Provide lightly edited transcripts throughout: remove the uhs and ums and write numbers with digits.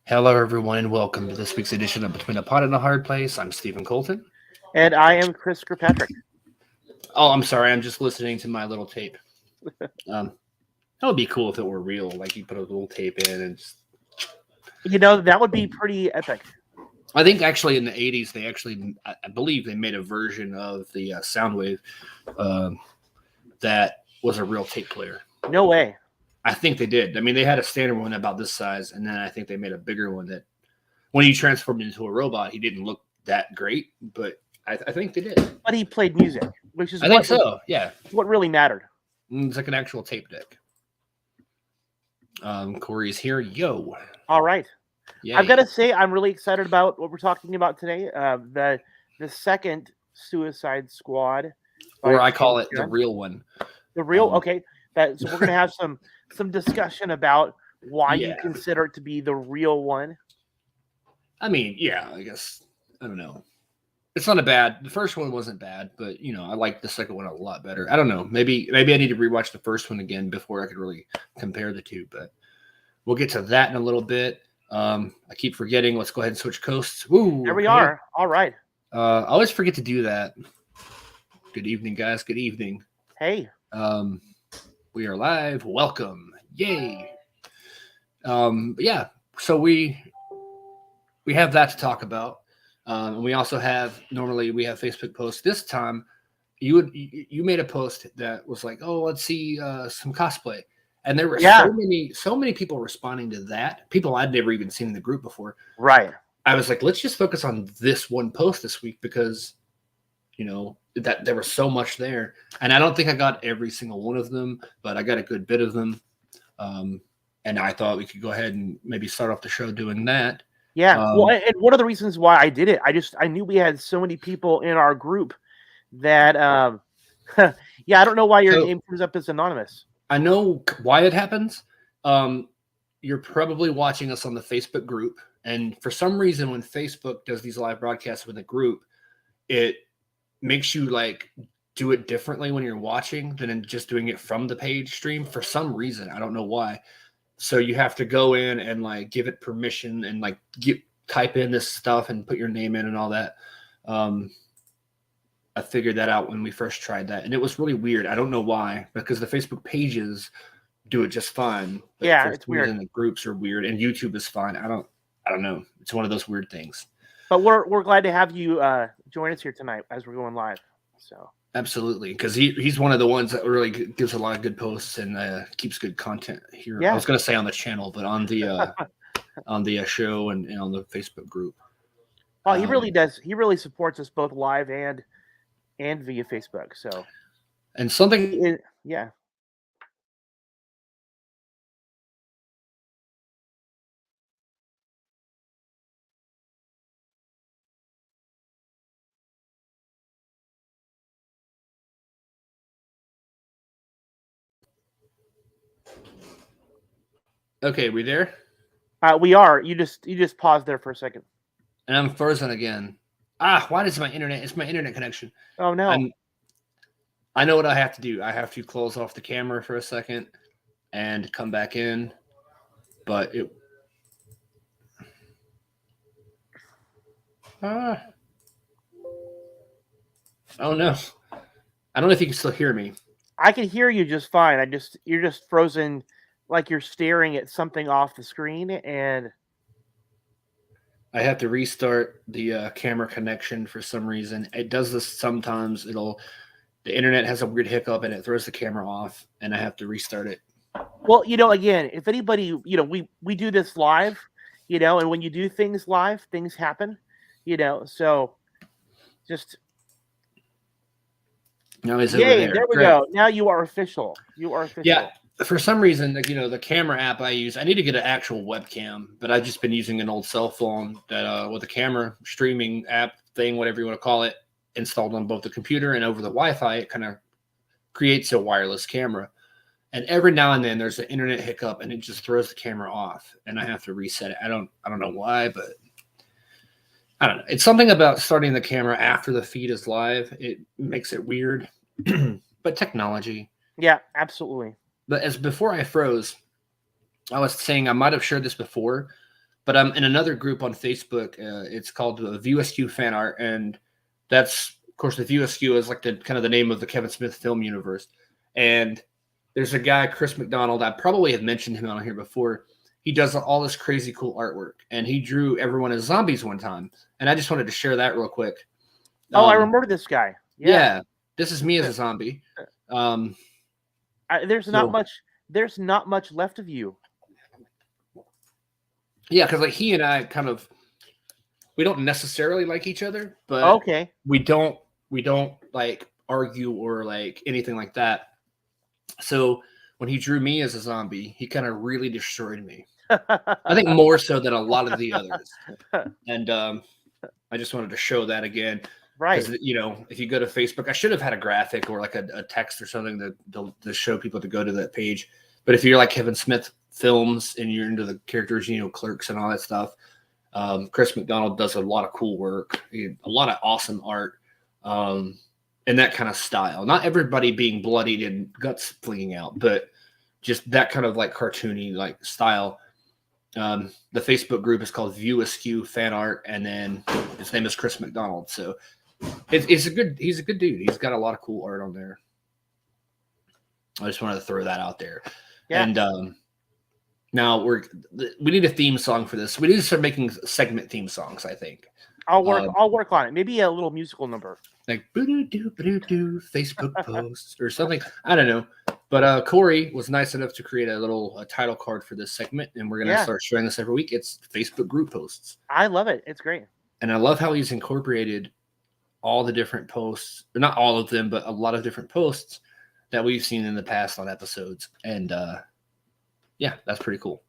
Hello, everyone, and welcome to this week's edition of Between a Pot and a Hard Place. I'm Stephen Colton. And I am Chris Kirkpatrick. Oh, I'm sorry. I'm just listening to my little tape. That would be cool if it were real. Like you put a little tape in and just... that would be pretty epic. I think actually in the 80s, I believe they made a version of the Soundwave that was a real tape player. No way. I think they did. I mean, they had a standard one about this size, and then I think they made a bigger one that when you transformed into a robot, he didn't look that great, but I think they did. But he played music, which is I think so, yeah. What really mattered. It's like an actual tape deck. Corey's here. Yo. All right. Yay. I've got to say, I'm really excited about what we're talking about today. The second Suicide Squad. Or I call it the real one. The real, okay. So we're going to have some discussion about why you consider it to be the real one. I mean, yeah, I guess, I don't know. It's not the first one wasn't bad, but, I like the second one a lot better. I don't know. Maybe I need to rewatch the first one again before I could really compare the two, but we'll get to that in a little bit. I keep forgetting. Let's go ahead and switch coasts. Woo, there we are. All right. I always forget to do that. Good evening, guys. Good evening. Hey. We are live. Welcome. Yay. Yeah. So we have that to talk about. And we also normally we have Facebook posts. This time you made a post that was like, oh, let's see some cosplay. And there were so many people responding to that. People I'd never even seen in the group before. Right. I was like, let's just focus on this one post this week because, that there was so much there. And I don't think I got every single one of them, but I got a good bit of them. And I thought we could go ahead and maybe start off the show doing that. Yeah. Well, and one of the reasons why I did it, I knew we had so many people in our group that, I don't know why your name comes up as anonymous. I know why it happens. You're probably watching us on the Facebook group. And for some reason, when Facebook does these live broadcasts with a group, it makes you do it differently when you're watching than just doing it from the page stream for some reason. I don't know why. So you have to go in and give it permission and type in this stuff and put your name in and all that. I figured that out when we first tried that, and it was really weird. I don't know why, because the Facebook pages do it just fine. But it's weird. And the groups are weird, and YouTube is fine. I don't know. It's one of those weird things. But we're glad to have you join us here tonight as we're going live. So absolutely, because he's one of the ones that really gives a lot of good posts and keeps good content here. Yeah. I was going to say on the channel, but on the on the show and on the Facebook group. Well, he really does. He really supports us both live and via Facebook. So, and something, yeah. Okay, we there? We are. You just paused there for a second. And I'm frozen again. Why does my internet? It's my internet connection. Oh no! I know what I have to do. I have to close off the camera for a second and come back in. But it. Oh no! I don't know if you can still hear me. I can hear you just fine. You're just frozen, like you're staring at something off the screen, and I have to restart the camera connection for some reason. It does this sometimes. The internet has a weird hiccup and it throws the camera off, and I have to restart it. Well, again, if anybody, we do this live, and when you do things live, things happen, so just. Now he's Yay, over there we go. Now you are official. Yeah. For some reason, the camera app I use, I need to get an actual webcam, but I've just been using an old cell phone that with a camera streaming app thing, whatever you want to call it, installed on both the computer and over the Wi-Fi. It kind of creates a wireless camera. And every now and then there's an internet hiccup and it just throws the camera off and I have to reset it. I don't know why, but I don't know. It's something about starting the camera after the feed is live. It makes it weird, but technology. Yeah, absolutely. But as before I froze, I was saying I might have shared this before, but I'm in another group on Facebook. It's called the VSQ Fan Art, and that's, of course, the VSQ is like the kind of the name of the Kevin Smith film universe. And there's a guy, Chris McDonald. I probably have mentioned him on here before. He does all this crazy cool artwork, and he drew everyone as zombies one time. And I just wanted to share that real quick. I remember this guy. Yeah, this is me as a zombie. There's not much left of you. Yeah, because like he and I we don't necessarily like each other, but okay, we don't like argue or like anything like that. So when he drew me as a zombie, he kind of really destroyed me. I think more so than a lot of the others. And I just wanted to show that again. Right. Because, if you go to Facebook, I should have had a graphic or like a text or something to show people to go to that page. But if you're like Kevin Smith films and you're into the characters, Clerks and all that stuff, Chris McDonald does a lot of cool work, a lot of awesome art. In that kind of style, not everybody being bloodied and guts flinging out, but just that kind of like cartoony like style. The Facebook group is called View Askew Fan Art, and then his name is Chris McDonald. So he's a good dude. He's got a lot of cool art on there. I just wanted to throw that out there. Yeah. And now we need a theme song for this. We need to start making segment theme songs, I think. I'll work on it. Maybe a little musical number. Like boo-doo-doo, Facebook posts or something. I don't know. But Corey was nice enough to create a little title card for this segment, and we're going to start sharing this every week. It's Facebook group posts. I love it. It's great. And I love how he's incorporated all the different posts, not all of them, but a lot of different posts that we've seen in the past on episodes. And that's pretty cool.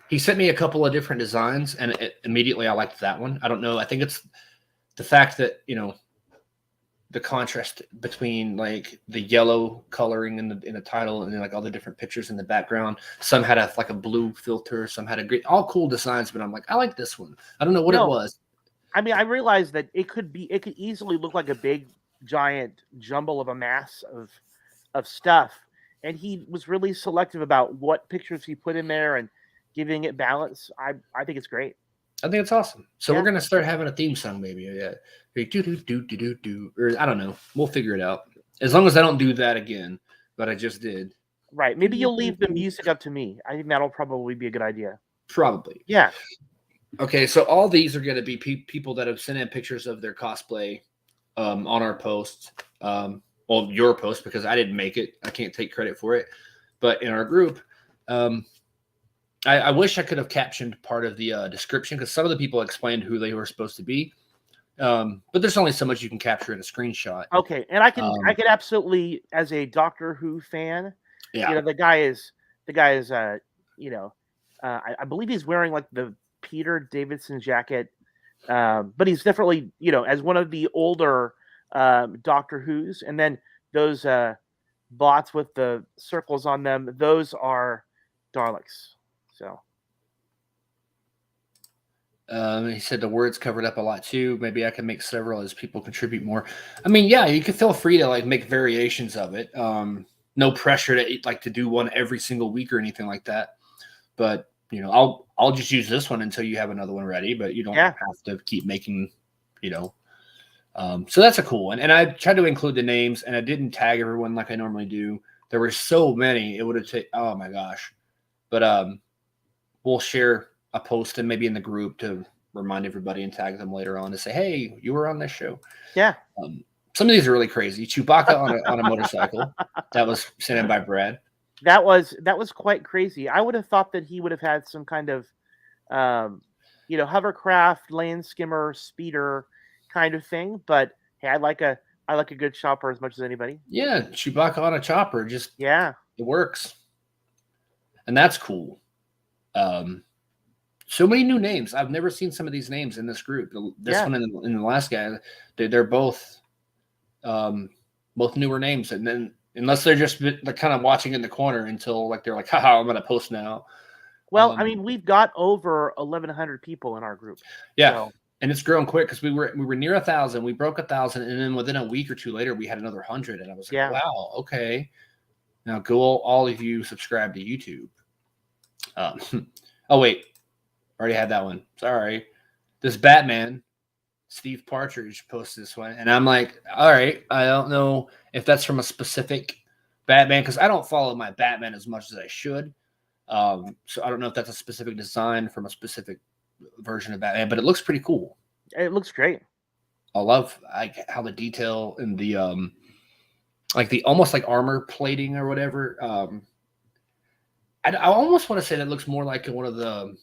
He sent me a couple of different designs, and immediately I liked that one. I don't know. I think it's the fact that, the contrast between like the yellow coloring in the title and then like all the different pictures in the background. Some had a blue filter, some had all cool designs, but I'm like, I like this one. I don't know what it was. I mean, I realized that it could easily look like a big giant jumble of a mass of stuff. And he was really selective about what pictures he put in there and giving it balance. I think it's great. I think it's awesome. So we're gonna start having a theme song, maybe. Yeah, or I don't know. We'll figure it out. As long as I don't do that again, but I just did. Right. Maybe you'll leave the music up to me. I think that'll probably be a good idea. Probably. Yeah. Okay, so all these are going to be people that have sent in pictures of their cosplay on our posts. Well, your post, because I didn't make it. I can't take credit for it. But in our group, I wish I could have captioned part of the description, because some of the people explained who they were supposed to be. But there's only so much you can capture in a screenshot. Okay, and I can absolutely, as a Doctor Who fan, the guy is I believe he's wearing like the Peter Davidson jacket, but he's definitely as one of the older Doctor Who's, and then those bots with the circles on them, those are Daleks. So he said the words covered up a lot too. Maybe I can make several as people contribute more. I mean, yeah, you can feel free to like make variations of it. No pressure to do one every single week or anything like that. But I'll just use this one until you have another one ready. But you don't have to keep making, So that's a cool one. And I tried to include the names, and I didn't tag everyone like I normally do. There were so many, it would have taken. Oh my gosh! But we'll share a post and maybe in the group to remind everybody and tag them later on to say, hey, you were on this show. Yeah. Some of these are really crazy. Chewbacca on a motorcycle. That was sent in by Brad. That was quite crazy. I would have thought that he would have had some kind of, hovercraft, land skimmer, speeder kind of thing. But hey, I like a good chopper as much as anybody. Yeah, Chewbacca on a chopper. It works. And that's cool. So many new names. I've never seen some of these names in this group. This one and the last guy, they're both newer names. And then unless they're just kind of watching in the corner until like they're like, haha, I'm gonna post now. Well, I mean, we've got over 1,100 people in our group. Yeah, so. And it's grown quick because we were near 1,000. We broke 1,000, and then within a week or two later, we had another 100. And I was like, wow, okay. Now go all of you subscribe to YouTube. Oh wait, already had that one. Sorry. This Batman, Steve Partridge posted this one, and I'm like, all right, I don't know if that's from a specific Batman because I don't follow my Batman as much as I should. So I don't know if that's a specific design from a specific version of Batman, but it looks pretty cool. It looks great. I love how the detail and the like the almost like armor plating or whatever. I almost want to say that looks more like one of the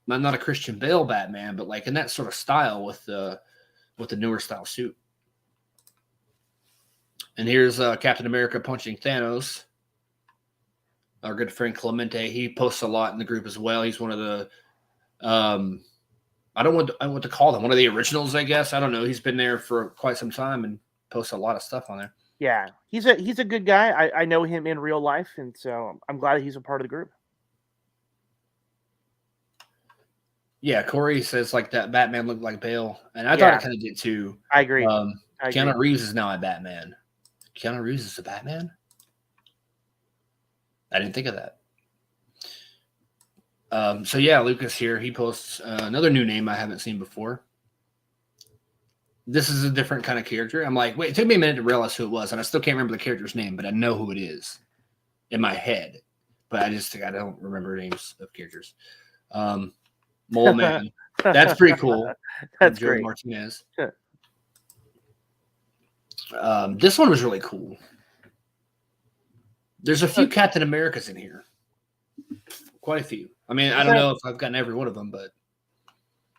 not a Christian Bale Batman, but like in that sort of style with the newer style suit. And here's Captain America punching Thanos. Our good friend Clemente, he posts a lot in the group as well. He's one of the I don't want to call them one of the originals, I guess. I don't know. He's been there for quite some time and posts a lot of stuff on there. Yeah, he's a good guy. I know him in real life, and so I'm glad he's a part of the group. Yeah, Corey says like that Batman looked like Bale, and I thought it kind of did too. I agree. Keanu Reeves is now a Batman. Keanu Reeves is a Batman? I didn't think of that. So yeah, Lucas here, he posts another new name I haven't seen before. This is a different kind of character. I'm like, wait, it took me a minute to realize who it was, and I still can't remember the character's name, but I know who it is in my head. But I don't remember names of characters. Mole Man. That's pretty cool. That's Joe great. Martinez. This one was really cool. There's a few Captain Americas in here. Quite a few. I mean, I don't know if I've gotten every one of them, but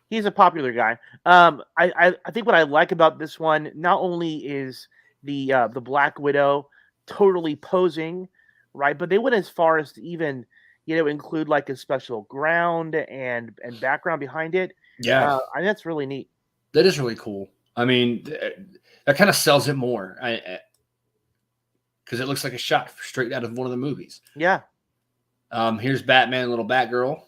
he's a popular guy. I think what I like about this one, not only is the Black Widow totally posing, right, but they went as far as to even include like a special ground and background behind it. Yeah, I think that's really neat. That is really cool. I mean, that kind of sells it more, because it looks like a shot straight out of one of the movies. Yeah. Here's Batman, Little Batgirl,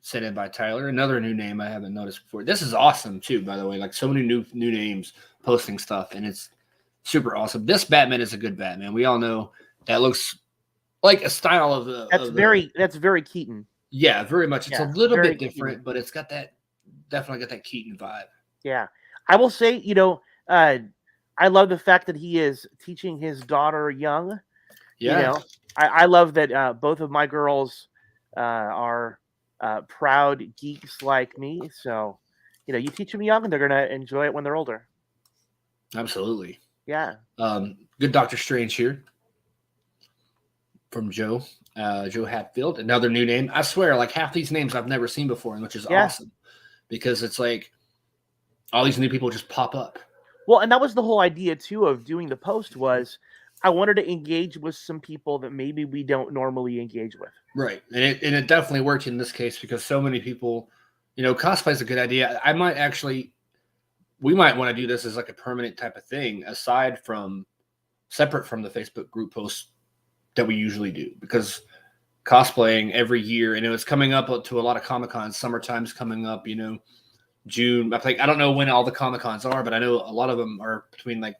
sent in by Tyler. Another new name I haven't noticed before. This is awesome too, by the way. Like so many new names posting stuff, and it's super awesome. This Batman is a good Batman. We all know that looks like a style of the. That's very Keaton. Yeah, very much. It's a little bit different, but it's got definitely got that Keaton vibe. Yeah, I will say, I love the fact that he is teaching his daughter young. Yeah. I love that both of my girls are proud geeks like me. So, you teach them young and they're going to enjoy it when they're older. Absolutely. Yeah. Good Doctor Strange here from Joe Hatfield. Another new name. I swear, like half these names I've never seen before, which is awesome because it's like all these new people just pop up. Well, and that was the whole idea too of doing the post was I wanted to engage with some people that maybe we don't normally engage with. Right. And it definitely worked in this case because so many people, cosplay is a good idea. We might want to do this as like a permanent type of thing separate from the Facebook group posts that we usually do because cosplaying every year, and it's coming up to a lot of Comic-Cons. Summertime's coming up, June. I don't know when all the Comic-Cons are, but I know a lot of them are between like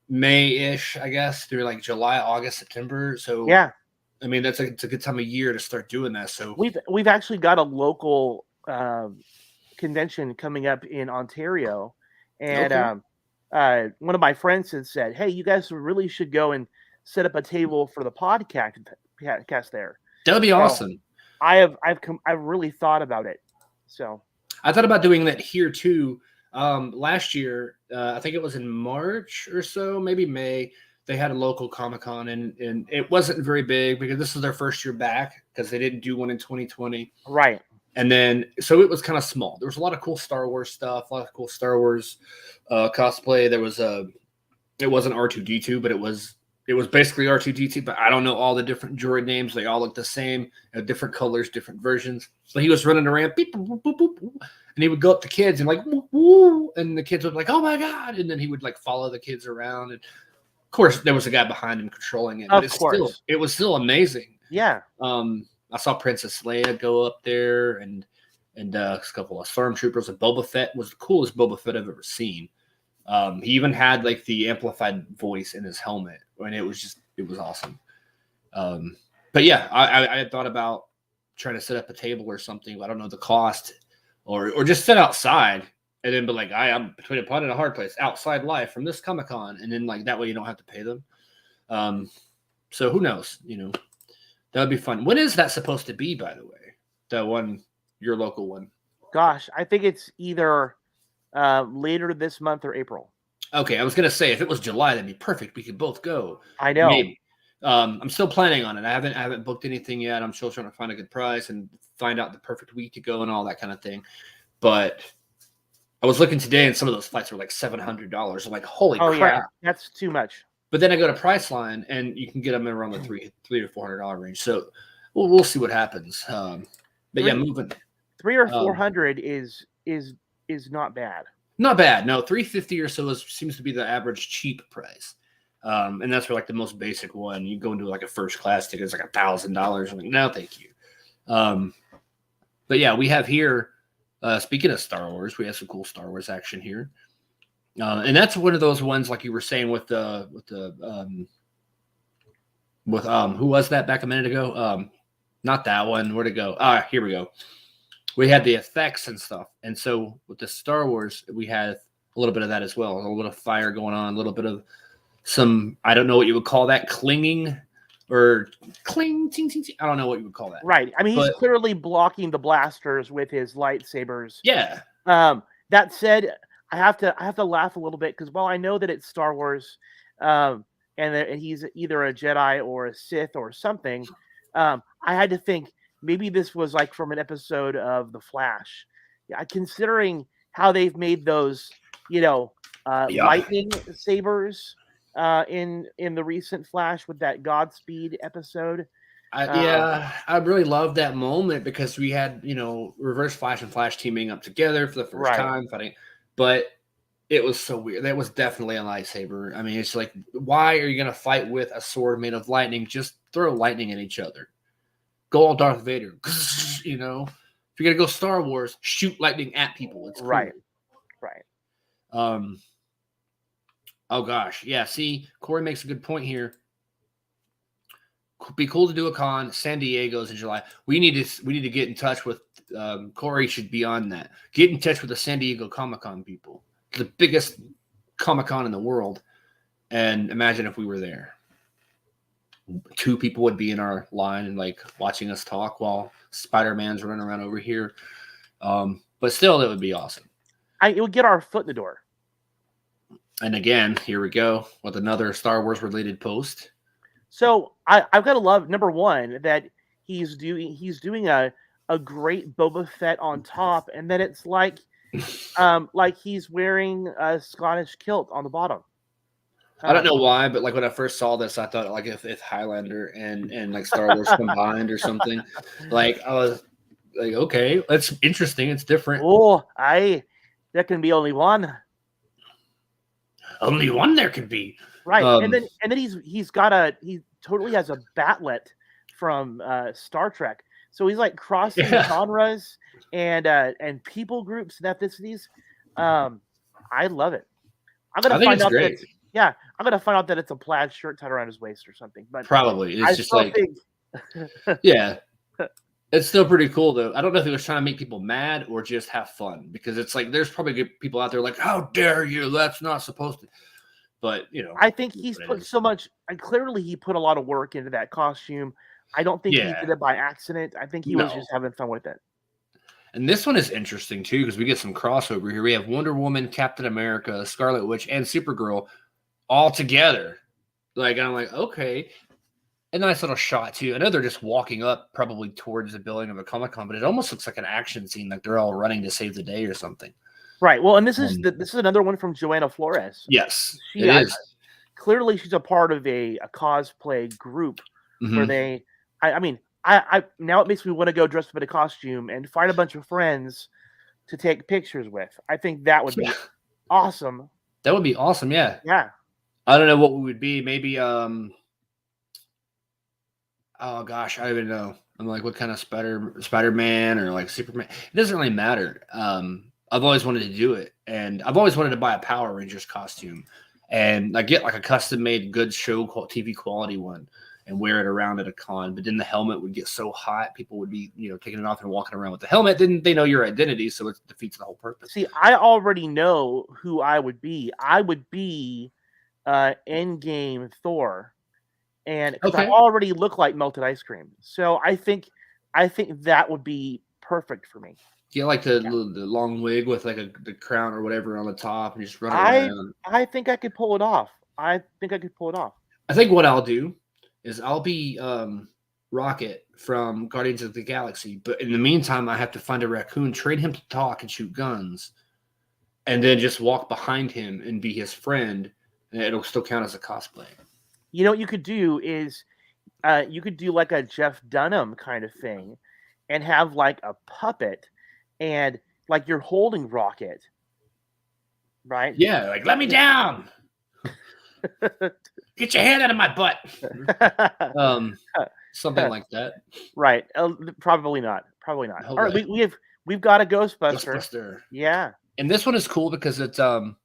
May-ish, I guess, through like July, August, September. So yeah, I mean it's a good time of year to start doing that. So we've actually got a local convention coming up in Ontario, and one of my friends had said, "Hey, you guys really should go and set up a table for the podcast there." That would be awesome. I've really thought about it. So I thought about doing that here too. Last year, I think it was in March or so, maybe May, they had a local Comic-Con and it wasn't very big because this is their first year back because they didn't do one in 2020. Right. And then, so it was kind of small. There was a lot of cool Star Wars stuff, a lot of cool Star Wars cosplay. There was it wasn't R2-D2, but it was basically R2-D2, but I don't know all the different droid names. They all look the same, different colors, different versions. So he was running around, beep, boop, boop, boop, boop, and he would go up to kids and like, woo, woo, and the kids would be like, oh my God. And then he would like follow the kids around and course, there was a guy behind him controlling it, but it was still amazing. Yeah. I saw Princess Leia go up there, and a couple of stormtroopers. And Boba Fett was the coolest Boba Fett I've ever seen. He even had like the amplified voice in his helmet, and it was awesome. But yeah, I had thought about trying to set up a table or something. I don't know the cost, or just sit outside and then be like, I'm between a putt and a hard place, outside live from this Comic-Con, and then like that way you don't have to pay them. So who knows? That would be fun. When is that supposed to be, by the way? That one, your local one. Gosh, I think it's either later this month or April. Okay, I was gonna say if it was July, that'd be perfect. We could both go. I know. Maybe. I'm still planning on it. I haven't booked anything yet. I'm still trying to find a good price and find out the perfect week to go and all that kind of thing. But I was looking today, and some of those flights were like $700. I'm like, holy crap! Yeah, that's too much. But then I go to Priceline, and you can get them around the $300 to $400 range. So we'll see what happens. But yeah, moving. $300 or $400 is not bad. Not bad. No, $350 or so seems to be the average cheap price. And that's for like the most basic one. You go into like a first class ticket, it's like $1,000. I'm like, no, thank you. But yeah, we have here. Speaking of Star Wars, we have some cool Star Wars action here, and that's one of those ones like you were saying with who was that back a minute ago? Not that one. Where'd it go? Here we go. We had the effects and stuff, and so with the Star Wars, we had a little bit of that as well. A little bit of fire going on, a little bit of some, I don't know what you would call that, clinging or cling, ting, ting, ting. I don't know what you would call that. Right. I mean, he's clearly blocking the blasters with his lightsabers. Yeah. That said, I have to laugh a little bit because while I know that it's Star Wars, and he's either a Jedi or a Sith or something, I had to think maybe this was like from an episode of The Flash. Yeah, considering how they've made those, lightning sabers in the recent Flash with that Godspeed episode. I really loved that moment because we had, Reverse Flash and Flash teaming up together for the first time fighting, but it was so weird. That was definitely a lightsaber. I mean, it's like, why are you going to fight with a sword made of lightning? Just throw lightning at each other. Go all Darth Vader. If you're going to go Star Wars, shoot lightning at people. It's cool. Right. Oh gosh, yeah. See, Corey makes a good point here. Could be cool to do a con. San Diego's in July. We need to get in touch with Corey. Should be on that. Get in touch with the San Diego Comic-Con people, the biggest Comic-Con in the world. And imagine if we were there. 2 people would be in our line and like watching us talk while Spider-Man's running around over here. But still, that would be awesome. It would get our foot in the door. And again, here we go with another Star Wars related post. So I've got to love, number one, that he's doing a great Boba Fett on top, and then it's like he's wearing a Scottish kilt on the bottom. I don't know why, but like when I first saw this, I thought like if Highlander and like Star Wars combined or something. Like I was like, okay, that's interesting. It's different. Oh, there can be only one. Only one there could be. Right. And then he totally has a batlet from Star Trek. So he's like crossing genres and people groups and ethnicities. I love it. I'm gonna find out that it's a plaid shirt tied around his waist or something. But probably it's just like yeah. It's still pretty cool though. I don't know if he was trying to make people mad or just have fun, because it's like there's probably good people out there like, how dare you? That's not supposed to. But I think he's put so much, and clearly he put a lot of work into that costume. I don't think he did it by accident. I think he was just having fun with it. And this one is interesting too, because we get some crossover here. We have Wonder Woman, Captain America, Scarlet Witch, and Supergirl all together. Like, I'm like, okay. A nice little shot too. I know they're just walking up probably towards the building of a Comic-Con, but it almost looks like an action scene, like they're all running to save the day or something. Right. Well, and this is another one from Joanna Flores. Yes, it is. Clearly, she's a part of a cosplay group where they. I mean, now it makes me want to go dress up in a costume and find a bunch of friends to take pictures with. I think that would be awesome. That would be awesome. Yeah. Yeah. I don't know what we would be. Maybe oh gosh, I don't even know. I'm like, what kind of Spider-Man or like Superman? It doesn't really matter. I've always wanted to do it, and I've always wanted to buy a Power Rangers costume, and like get like a custom-made, good show TV quality one, and wear it around at a con. But then the helmet would get so hot, people would be taking it off and walking around with the helmet. Then they know your identity, so it defeats the whole purpose. See, I already know who I would be. I would be Endgame Thor, and because I already look like melted ice cream, so I think that would be perfect for me. Yeah, like the long wig with like the crown or whatever on the top, and just run around. I think I could pull it off. I think what I'll do is I'll be Rocket from Guardians of the Galaxy, but in the meantime, I have to find a raccoon, train him to talk and shoot guns, and then just walk behind him and be his friend, and it'll still count as a cosplay. You know what you could do is you could do like a Jeff Dunham kind of thing and have like a puppet and like you're holding Rocket, right? Yeah, like let me down. Get your hand out of my butt. Something like that. Right. Probably not. All right, we've got a Ghostbuster. Yeah. And this one is cool because it's Tom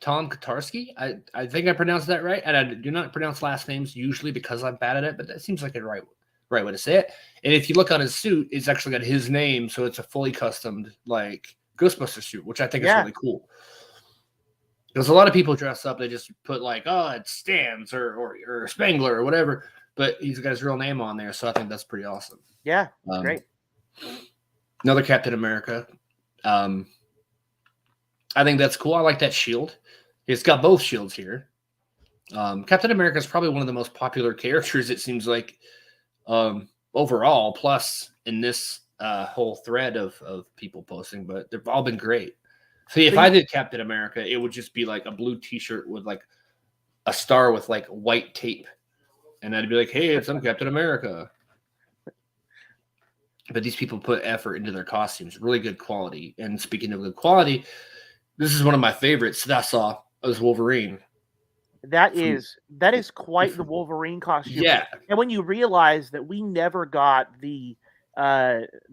Katarski. I think I pronounced that right. And I do not pronounce last names usually because I'm bad at it, but that seems like the right way to say it. And if you look on his suit, it's actually got his name, so it's a fully customed like Ghostbuster suit, which I think is really cool. Because a lot of people dress up, they just put like, oh, it's Stans or Spangler or whatever, but he's got his real name on there, so I think that's pretty awesome. Yeah, great. Another Captain America. I think that's cool. I like that shield. It's got both shields here. Captain America is probably one of the most popular characters, it seems like, overall, plus in this whole thread of people posting, but they've all been great. See, if I did Captain America, it would just be like a blue t-shirt with like a star with like white tape. And I'd be like, hey, I'm Captain America. But these people put effort into their costumes, really good quality. And speaking of good quality, this is one of my favorites that I saw as Wolverine. That is quite the Wolverine costume. Yeah. And when you realize that we never got the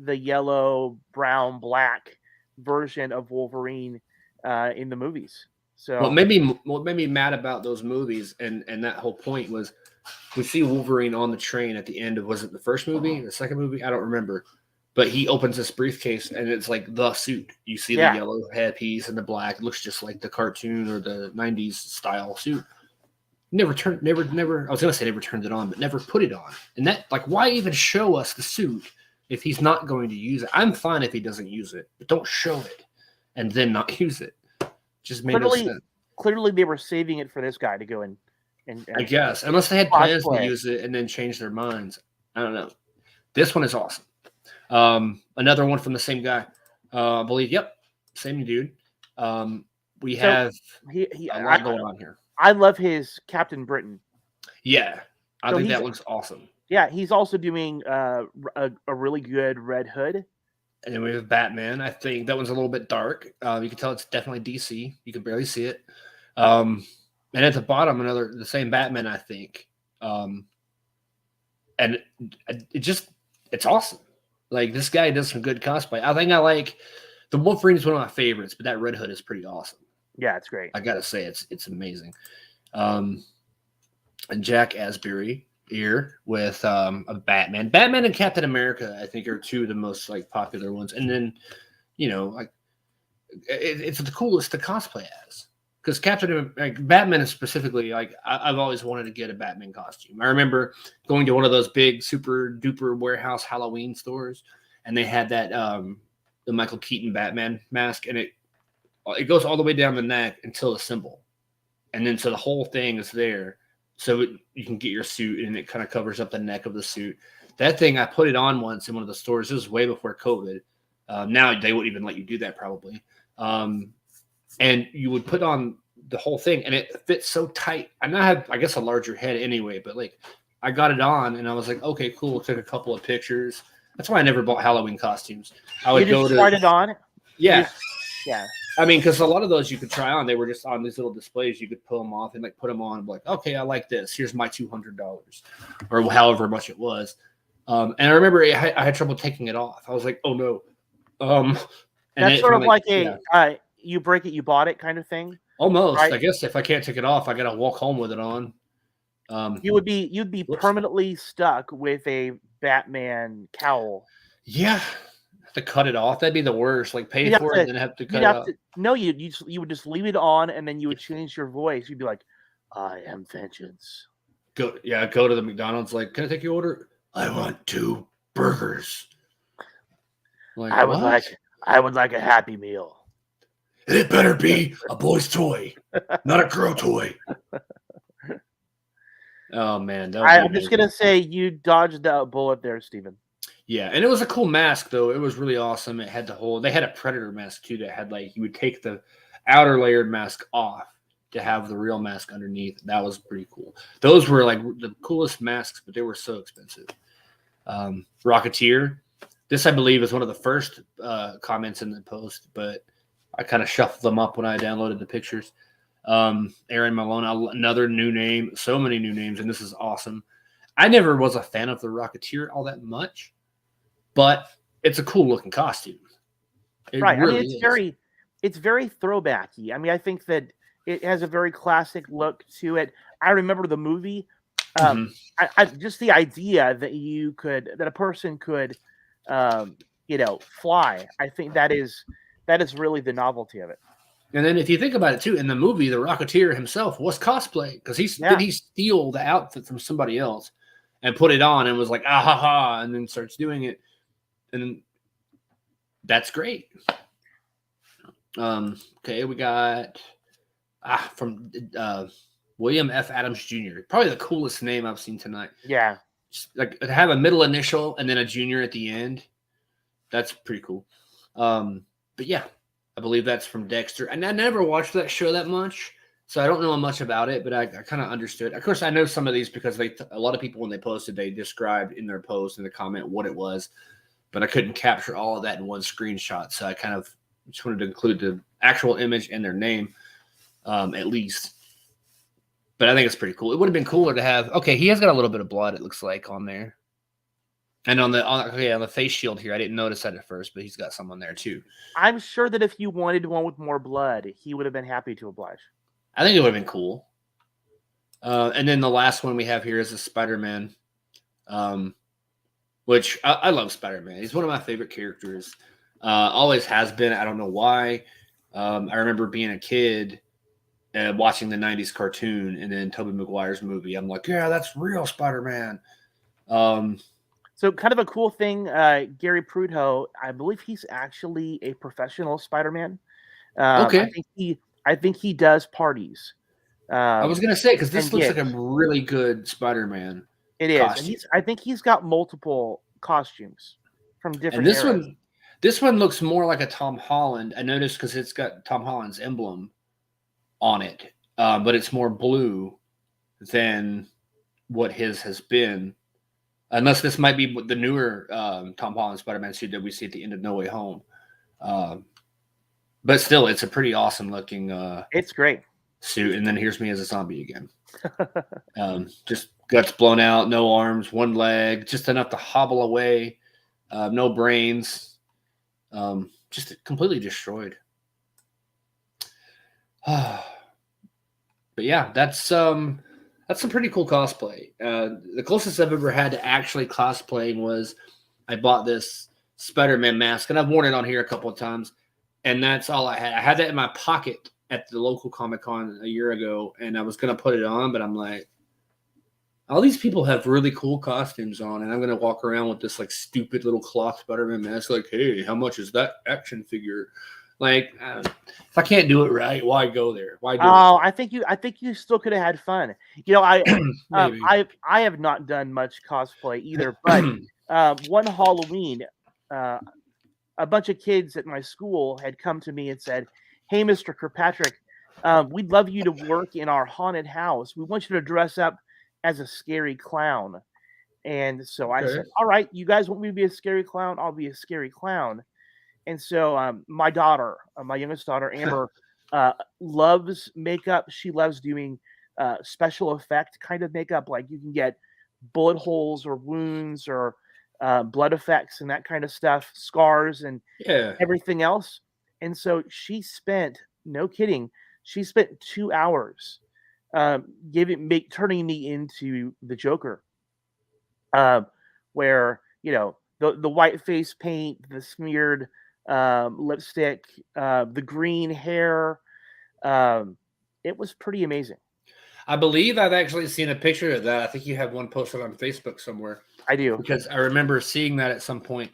yellow, brown, black version of Wolverine in the movies. So what made me mad about those movies and that whole point was we see Wolverine on the train at the end of, was it the first movie, the second movie? I don't remember. But he opens this briefcase and it's like the suit. You see the yellow headpiece and the black. It looks just like the cartoon or the 90s style suit. Never turned it on, but never put it on. And that, like, why even show us the suit if he's not going to use it? I'm fine if he doesn't use it, but don't show it and then not use it. Just made no sense. Clearly they were saving it for this guy to go and I guess. Unless they had plans to use it and then change their minds. I don't know. This one is awesome. Another one from the same guy. I believe, yep. Same dude. We have a lot going on here. I love his Captain Britain. Yeah. I think that looks awesome. Yeah, he's also doing a really good Red Hood. And then we have Batman. I think that one's a little bit dark. You can tell it's definitely DC. You can barely see it. And at the bottom, the same Batman, I think. And it's awesome. Like, this guy does some good cosplay. I think I like the Wolverine is one of my favorites, but that Red Hood is pretty awesome. Yeah, it's great. I gotta say, it's amazing. And Jack Asbury here with a Batman. Batman and Captain America, I think, are two of the most like popular ones. And then, like it's the coolest to cosplay as. Because Batman is specifically, like, I've always wanted to get a Batman costume. I remember going to one of those big super duper warehouse Halloween stores, and they had that the Michael Keaton Batman mask, and it goes all the way down the neck until the symbol, and then so the whole thing is there, so you can get your suit, and it kind of covers up the neck of the suit. That thing, I put it on once in one of the stores. This was way before COVID. Now they wouldn't even let you do that probably. And you would put on the whole thing, and it fits so tight. And I have, I guess, a larger head anyway, but like I got it on, and I was like, okay, cool. Took a couple of pictures. That's why I never bought Halloween costumes. I would go to tried it on. Yeah, yeah. I mean, because a lot of those you could try on, they were just on these little displays. You could pull them off and like put them on and be like, okay, I like this. Here's my $200 or however much it was. And I remember I had trouble taking it off. I was like, oh no. And that's sort of like a you break it, you bought it kind of thing. Almost. Right? I guess if I can't take it off, I gotta walk home with it on. You'd be permanently stuck with a Batman cowl. Yeah. To cut it off, that'd be the worst. Like pay for it and then have to cut it off. No, you would just leave it on and then you would change your voice. You'd be like, I am vengeance. Go to the McDonald's. Like, can I take your order? I want 2 burgers. Like, I would like a Happy Meal. And it better be a boy's toy, not a girl toy. Oh man, I'm just gonna say you dodged a bullet there, Steven. Yeah, and it was a cool mask though. It was really awesome. It had they had a Predator mask too that had like you would take the outer layered mask off to have the real mask underneath. That was pretty cool. Those were like the coolest masks, but they were so expensive. Rocketeer. This I believe is one of the first comments in the post, but I kind of shuffled them up when I downloaded the pictures. Aaron Malone, another new name. So many new names, and this is awesome. I never was a fan of the Rocketeer all that much. But it's a cool looking costume. Right. Really I mean, it's very throwbacky. I mean, I think that it has a very classic look to it. I remember the movie. I just the idea that a person could, fly. I think that is really the novelty of it. And then if you think about it too, in the movie, the Rocketeer himself was cosplay because did he steal the outfit from somebody else and put it on and was like, ah ha ha, and then starts doing it. And that's great. Okay, we got from William F. Adams Jr. Probably the coolest name I've seen tonight. Yeah. Just like to have a middle initial and then a junior at the end. That's pretty cool. But yeah, I believe that's from Dexter. And I never watched that show that much, so I don't know much about it, but I kind of understood. Of course, I know some of these because a lot of people, when they posted, they described in their post in the comment what it was. But I couldn't capture all of that in one screenshot. So I kind of just wanted to include the actual image and their name, at least. But I think it's pretty cool. It would have been cooler to have. Okay, he has got a little bit of blood, it looks like, on there. And on the face shield here, I didn't notice that at first, but he's got some on there too. I'm sure that if you wanted one with more blood, he would have been happy to oblige. I think it would have been cool. And then the last one we have here is a Spider-Man. Which I love Spider-Man. He's one of my favorite characters. Always has been. I don't know why. I remember being a kid and watching the 90s cartoon and then Tobey Maguire's movie. I'm like, yeah, that's real Spider-Man. So kind of a cool thing, Gary Prudhoe, I believe he's actually a professional Spider-Man. Okay. I think he does parties. I was going to say, because this looks like a really good Spider-Man. It is. And I think he's got multiple costumes from different eras. This one looks more like a Tom Holland. I noticed because it's got Tom Holland's emblem on it, but it's more blue than what his has been. Unless this might be the newer Tom Holland Spider-Man suit that we see at the end of No Way Home. But still, it's a pretty awesome looking it's great suit. And then here's me as a zombie again. Just guts blown out, no arms, one leg, just enough to hobble away, no brains, just completely destroyed. But yeah, that's some pretty cool cosplay. The closest I've ever had to actually cosplaying was I bought this Spider-Man mask, and I've worn it on here a couple of times, and that's all I had. I had that in my pocket at the local Comic-Con a year ago, and I was going to put it on, but I'm like, all these people have really cool costumes on, and I'm going to walk around with this like stupid little cloth Spider-Man mask. Like, hey, how much is that action figure? Like, if I can't do it right, why go there? Why? I think you still could have had fun. You know, I have not done much cosplay either, but one Halloween, a bunch of kids at my school had come to me and said, "Hey, Mr. Kirkpatrick, we'd love you to work in our haunted house. We want you to dress up as a scary clown." And so I said, "All right, you guys want me to be a scary clown? I'll be a scary clown." And so my daughter, my youngest daughter, Amber, loves makeup. She loves doing special effect kind of makeup. Like you can get bullet holes or wounds or blood effects and that kind of stuff, scars and everything else. And so she spent, no kidding, she spent 2 hours turning me into the Joker. Where, you know, the white face paint, the smeared lipstick, the green hair. It was pretty amazing. I believe I've actually seen a picture of that. I think you have one posted on Facebook somewhere. I do. Because I remember seeing that at some point.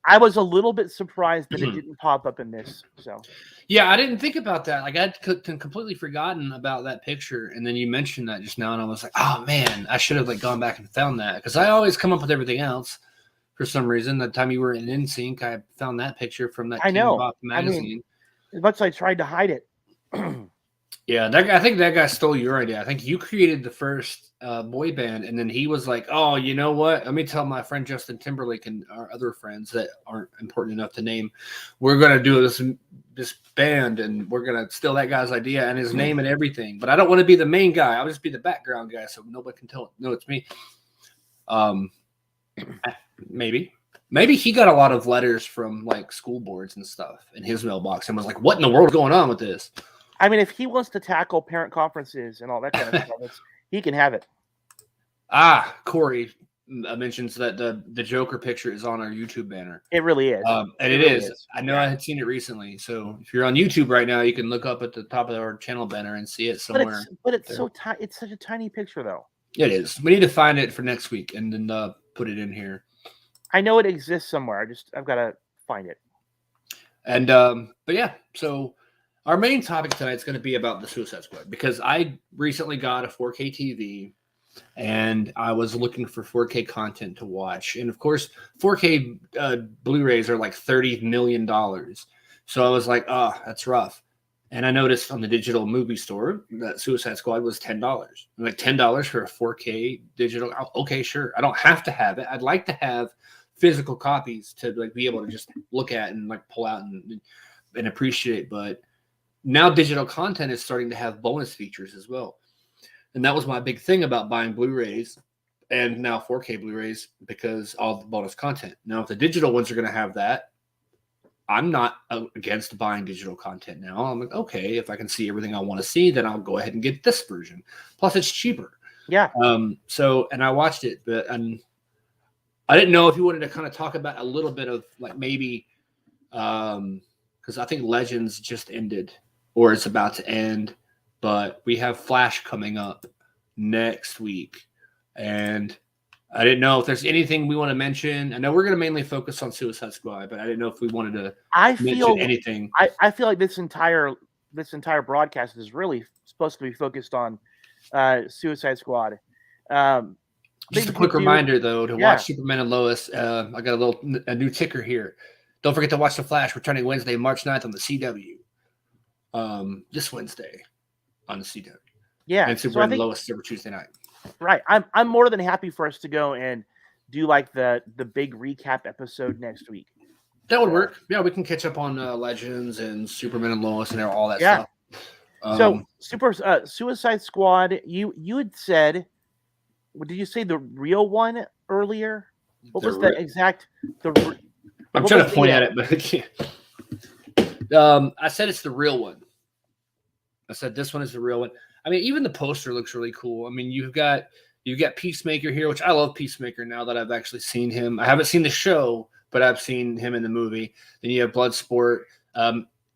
I was a little bit surprised that it didn't pop up in this. So, yeah, I didn't think about that. Like I'd completely forgotten about that picture, and then you mentioned that just now, and I was like, "Oh man, I should have like gone back and found that," because I always come up with everything else for some reason. The time you were in NSYNC, I found that picture from that Teen Bop magazine. I mean, as much as I tried to hide it. Yeah, I think that guy stole your idea. I think you created the first boy band, and then he was like, "Oh, you know what? Let me tell my friend Justin Timberlake and our other friends that aren't important enough to name. We're gonna do this band, and we're gonna steal that guy's idea and his name and everything. But I don't want to be the main guy. I'll just be the background guy, so nobody can tell. No, it's me. Maybe he got a lot of letters from like school boards and stuff in his mailbox, and was like, "What in the world is going on with this?" I mean, if he wants to tackle parent conferences and all that kind of stuff, he can have it. Corey mentions that the Joker picture is on our YouTube banner. It really is. And it really is. I know I had seen it recently. So if you're on YouTube right now, you can look up at the top of our channel banner and see it somewhere. But it's so tiny. It's such a tiny picture, though. It is. We need to find it for next week and then put it in here. I know it exists somewhere. I've got to find it. And but yeah, so our main topic tonight is going to be about the Suicide Squad, because I recently got a 4K TV and I was looking for 4K content to watch. And of course, 4K Blu-rays are like $30 million. So I was like, oh, that's rough. And I noticed on the digital movie store that Suicide Squad was $10. I'm like, $10 for a 4K digital? Okay, sure. I don't have to have it. I'd like to have physical copies to like be able to just look at and like pull out and appreciate. But now digital content is starting to have bonus features as well. And that was my big thing about buying Blu-rays and now 4K Blu-rays, because all the bonus content. Now, if the digital ones are going to have that, I'm not against buying digital content now. I'm like, okay, if I can see everything I want to see, then I'll go ahead and get this version. Plus, it's cheaper. Yeah. So, and I watched it, but I didn't know if you wanted to kind of talk about a little bit of like maybe, because I think Legends just ended or it's about to end, but we have Flash coming up next week. And I didn't know if there's anything we want to mention. I know we're going to mainly focus on Suicide Squad, but I didn't know if we wanted to mention anything. I feel like this entire broadcast is really supposed to be focused on Suicide Squad. Just a quick reminder, though, to watch Superman and Lois. I got a new ticker here. Don't forget to watch The Flash, returning Wednesday, March 9th on the CW. This Wednesday on the CW. Yeah. And Superman and Lois every Tuesday night. Right. I'm more than happy for us to go and do like the big recap episode next week. That would work. Yeah, we can catch up on Legends and Superman and Lois and all that stuff. So Suicide Squad, you had said, did you say the real one earlier? What was the exact? I'm trying to point at it, but I can't. I said it's the real one. I said this one is the real one. I mean, even the poster looks really cool. I mean, you've got Peacemaker here, which I love Peacemaker now that I've actually seen him. I haven't seen the show, but I've seen him in the movie. Then you have Bloodsport.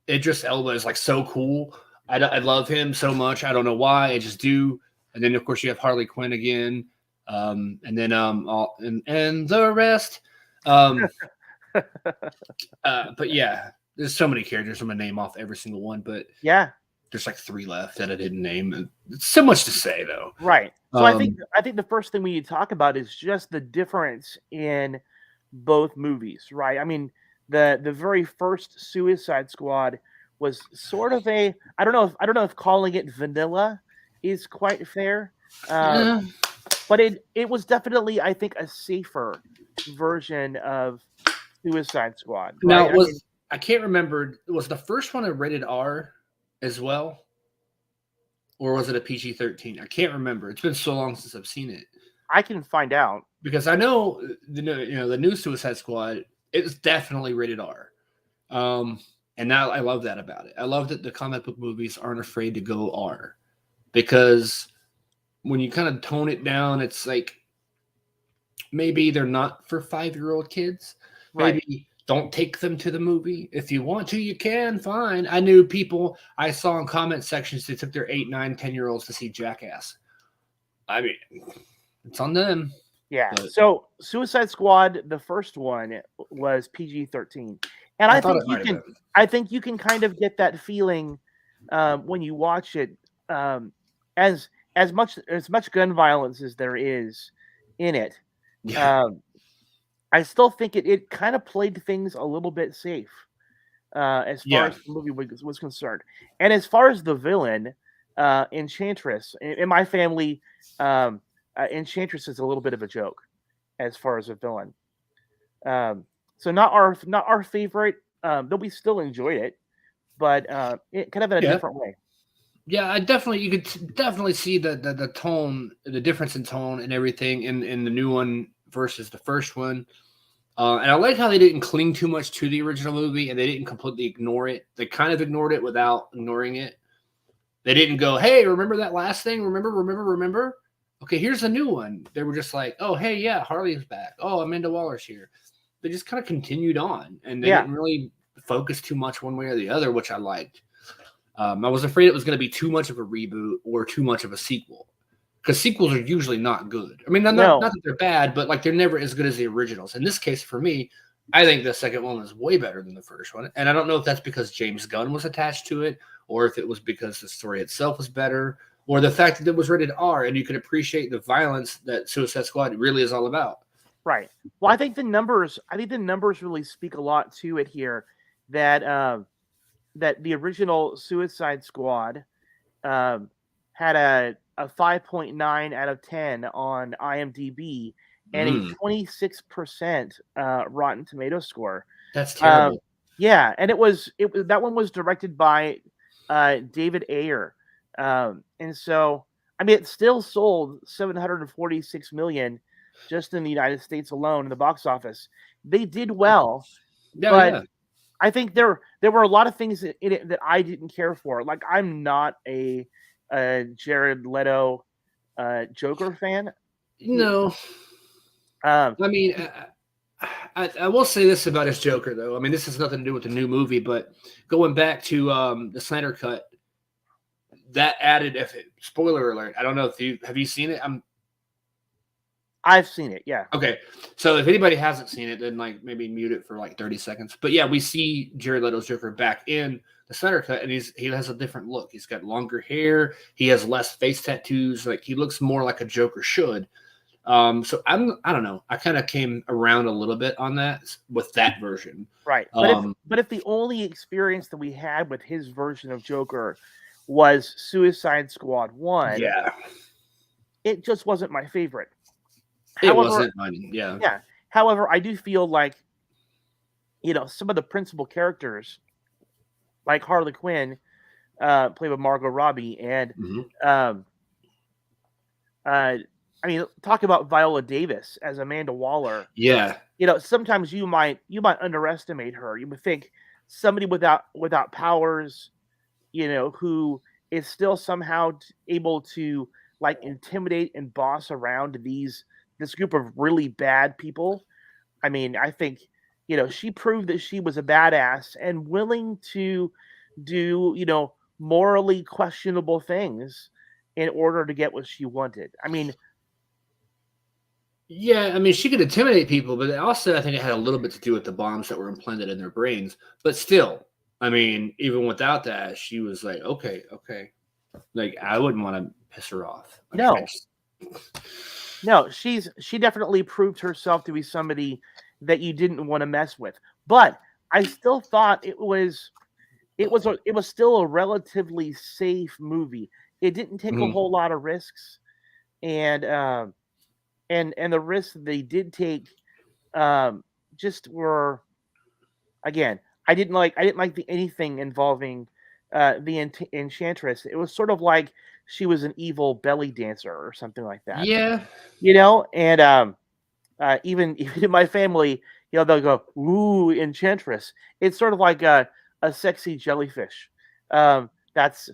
Idris Elba is like so cool. I love him so much. I don't know why. I just do. And then of course you have Harley Quinn again. And then and the rest. But yeah, there's so many characters. I'm gonna name off every single one, but yeah. There's like 3 left that I didn't name. It's so much to say, though. Right. So I think the first thing we need to talk about is just the difference in both movies, right? I mean, the very first Suicide Squad was sort of I don't know if calling it vanilla is quite fair, but it was definitely, I think, a safer version of Suicide Squad. Right? Now, I can't remember. Was the first one a rated R as well? Or was it a PG-13? I can't remember. It's been so long since I've seen it. I can find out. Because I know the new Suicide Squad, it's definitely rated R. And now I love that about it. I love that the comic book movies aren't afraid to go R. Because when you kind of tone it down, it's like maybe they're not for 5-year-old kids. Right. Maybe don't take them to the movie. If you want to, you can. Fine. I knew people I saw in comment sections, they took their 8, 9, 10-year-olds to see Jackass. I mean, it's on them. Yeah. But so Suicide Squad, the first one, was PG-13, and I think you can kind of get that feeling when you watch it. As much gun violence as there is in it, yeah. I still think it kind of played things a little bit safe as far as the movie was concerned. And as far as the villain, Enchantress, in my family, Enchantress is a little bit of a joke as far as a villain. So not our favorite, though we still enjoyed it, but it kind of in a different way. Yeah, you could definitely see the tone, the difference in tone and everything in the new one versus the first one. And I like how they didn't cling too much to the original movie and they didn't completely ignore it. They kind of ignored it without ignoring it. They didn't go, hey, remember that last thing? Remember? Okay, here's a new one. They were just like, oh, hey, yeah, Harley's back. Oh, Amanda Waller's here. They just kind of continued on. And they didn't really focus too much one way or the other, which I liked. I was afraid it was going to be too much of a reboot or too much of a sequel. Because sequels are usually not good. I mean, not that they're bad, but like they're never as good as the originals. In this case, for me, I think the second one was way better than the first one. And I don't know if that's because James Gunn was attached to it or if it was because the story itself was better or the fact that it was rated R and you could appreciate the violence that Suicide Squad really is all about. Right. Well, I think the numbers really speak a lot to it here that that the original Suicide Squad had a 5.9 out of 10 on IMDb and a 26% Rotten Tomato score. That's terrible. Yeah, and it was that one was directed by David Ayer. And so I mean it still sold 746 million just in the United States alone in the box office. They did well. But I think there were a lot of things in it that I didn't care for. Like I'm not a Jared Leto Joker fan. No. I mean, I will say this about his Joker, though. I mean, this has nothing to do with the new movie, but going back to the Snyder Cut, that added, spoiler alert, I don't know if have you seen it? I've seen it, yeah. Okay, so if anybody hasn't seen it, then like maybe mute it for like 30 seconds. But yeah, we see Jared Leto's Joker back in the Snyder Cut, and he has a different look. He's got longer hair. He has less face tattoos. Like he looks more like a Joker should. So I don't know. I kind of came around a little bit on that with that version. Right. But if the only experience that we had with his version of Joker was Suicide Squad 1, it just wasn't my favorite. Wasn't mine. Yeah. Yeah. However, I do feel like, some of the principal characters, like Harley Quinn, played by Margot Robbie, and I mean, talk about Viola Davis as Amanda Waller. Yeah. Sometimes you might underestimate her. You would think somebody without powers, who is still somehow able to like intimidate and boss around this group of really bad people. I mean, I think, she proved that she was a badass and willing to do, morally questionable things in order to get what she wanted. I mean, yeah, I mean, she could intimidate people, but also I think it had a little bit to do with the bombs that were implanted in their brains. But still, I mean, even without that, she was like, okay. Like, I wouldn't want to piss her off. No, she definitely proved herself to be somebody that you didn't want to mess with. But I still thought it was still a relatively safe movie. It didn't take a whole lot of risks, and the risks they did take just were, again, I didn't like anything involving the Enchantress. It was sort of like she was an evil belly dancer or something like that. Yeah. And even in my family, they'll go, "Ooh, Enchantress." It's sort of like a sexy jellyfish. That's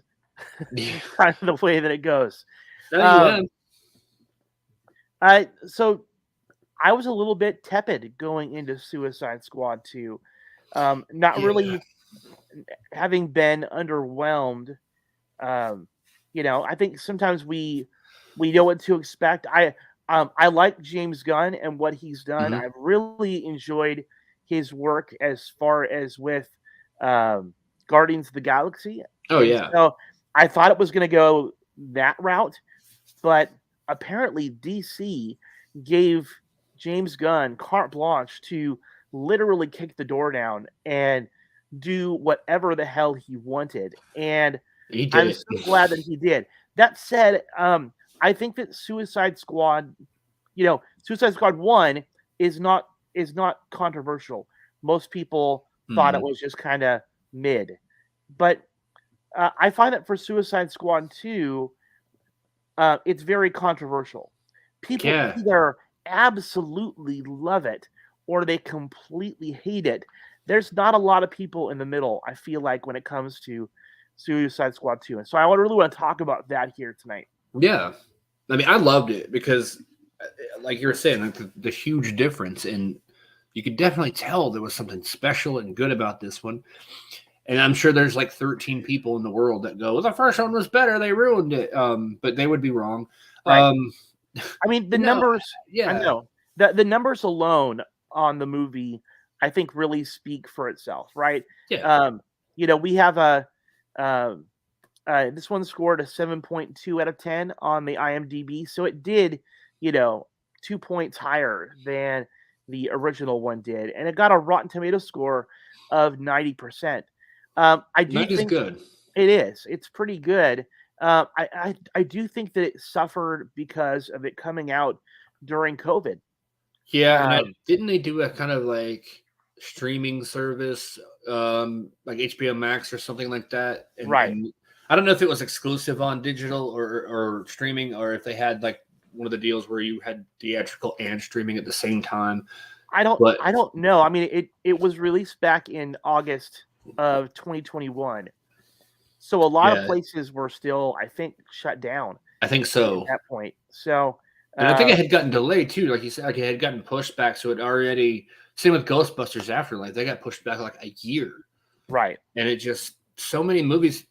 kind of the way that it goes. So I was a little bit tepid going into Suicide Squad 2. Not really having been underwhelmed. I think sometimes we know what to expect. I like James Gunn and what he's done. Mm-hmm. I've really enjoyed his work as far as with Guardians of the Galaxy. So I thought it was going to go that route, but apparently DC gave James Gunn carte blanche to literally kick the door down and do whatever the hell he wanted. And I'm so glad that he did. That said, I think that Suicide Squad 1 is not controversial. Most people thought it was just kind of mid. But I find that for Suicide Squad 2, it's very controversial. People either absolutely love it or they completely hate it. There's not a lot of people in the middle, I feel like, when it comes to Suicide Squad 2. And so I really want to talk about that here tonight. Yeah. I mean, I loved it because, like you were saying, like the huge difference. And you could definitely tell there was something special and good about this one. And I'm sure there's like 13 people in the world that go, well, the first one was better. They ruined it. But they would be wrong. Right. I mean, the numbers. Yeah. I know. The numbers alone on the movie, I think, really speak for itself, right? Yeah. We have this one scored a 7.2 out of 10 on the IMDb, so it did, 2 points higher than the original one did, and it got a Rotten Tomatoes score of 90%. I do think good. It is. It's pretty good. I do think that it suffered because of it coming out during COVID. Yeah, and didn't they do a kind of like streaming service, like HBO Max or something like that? And I don't know if it was exclusive on digital or streaming, or if they had like one of the deals where you had theatrical and streaming at the same time. I don't know. I mean, it was released back in August of 2021. So a lot of places were still, I think, shut down. I think so. At that point. So and I think it had gotten delayed too. Like you said, like it had gotten pushed back. So it already, same with Ghostbusters Afterlife, they got pushed back like a year. Right. And it just, so many movies.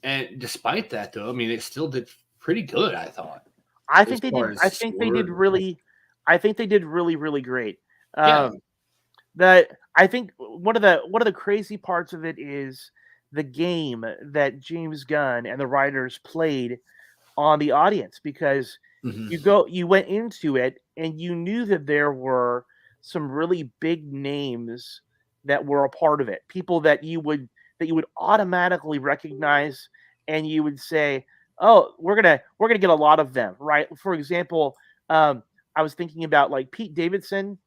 And despite that, though, I mean, it still did pretty good, I thought. I think they did really great. I think one of the crazy parts of it is the game that James Gunn and the writers played on the audience, because you went into it and you knew that there were some really big names that were a part of it, people that you would automatically recognize, and you would say, oh, we're gonna get a lot of them, right? For example, I was thinking about like Pete Davidson.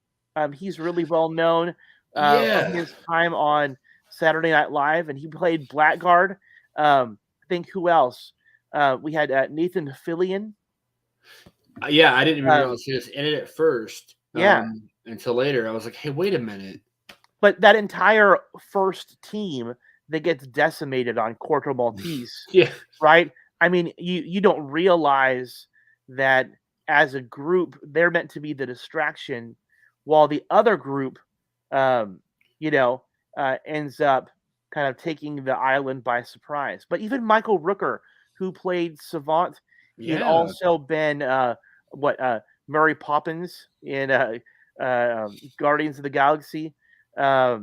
He's really well known from his time on Saturday Night Live, and he played Blackguard. I think who else? We had Nathan Fillion. Yeah, I didn't even realize he was in it at first. Until later, I was like, hey, wait a minute. But that entire first team that gets decimated on Corto Maltese, right? I mean, you don't realize that as a group, they're meant to be the distraction, while the other group, ends up kind of taking the island by surprise. But even Michael Rooker, who played Savant, he had also been Mary Poppins in Guardians of the Galaxy. I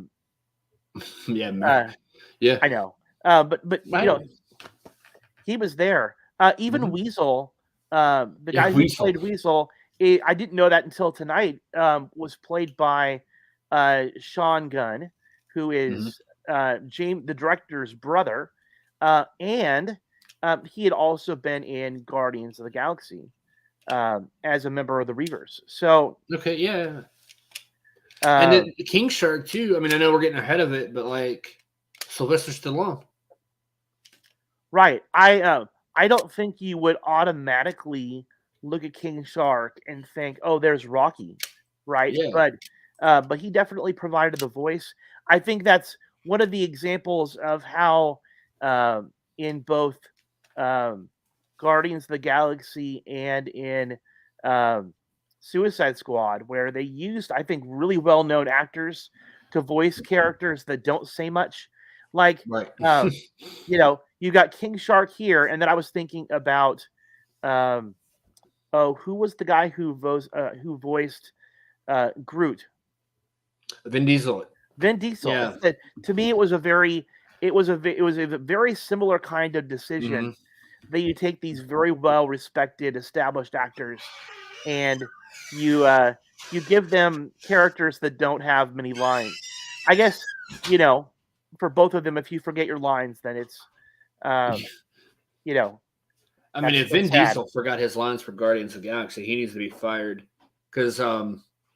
know. But he was there. Even Weasel, the guy who played Weasel, I didn't know that until tonight, was played by Sean Gunn, who is James, the director's brother, and he had also been in Guardians of the Galaxy as a member of the Reavers. So And then King Shark too. I mean, I know we're getting ahead of it, but like Sylvester Stallone. Right. I don't think you would automatically look at King Shark and think, "Oh, there's Rocky," right? Yeah. But he definitely provided the voice. I think that's one of the examples of how in both Guardians of the Galaxy and in Suicide Squad, where they used, I think, really well-known actors to voice characters that don't say much. Like, Right. You got King Shark here, and then I was thinking about, who was the guy who voiced Groot? Vin Diesel. Vin Diesel. Yeah. To me, it was a very similar kind of decision that you take these very well respected, established actors, and you give them characters that don't have many lines. I guess for both of them, if you forget your lines, then it's I mean, if Vin Diesel forgot his lines for Guardians of the Galaxy, he needs to be fired because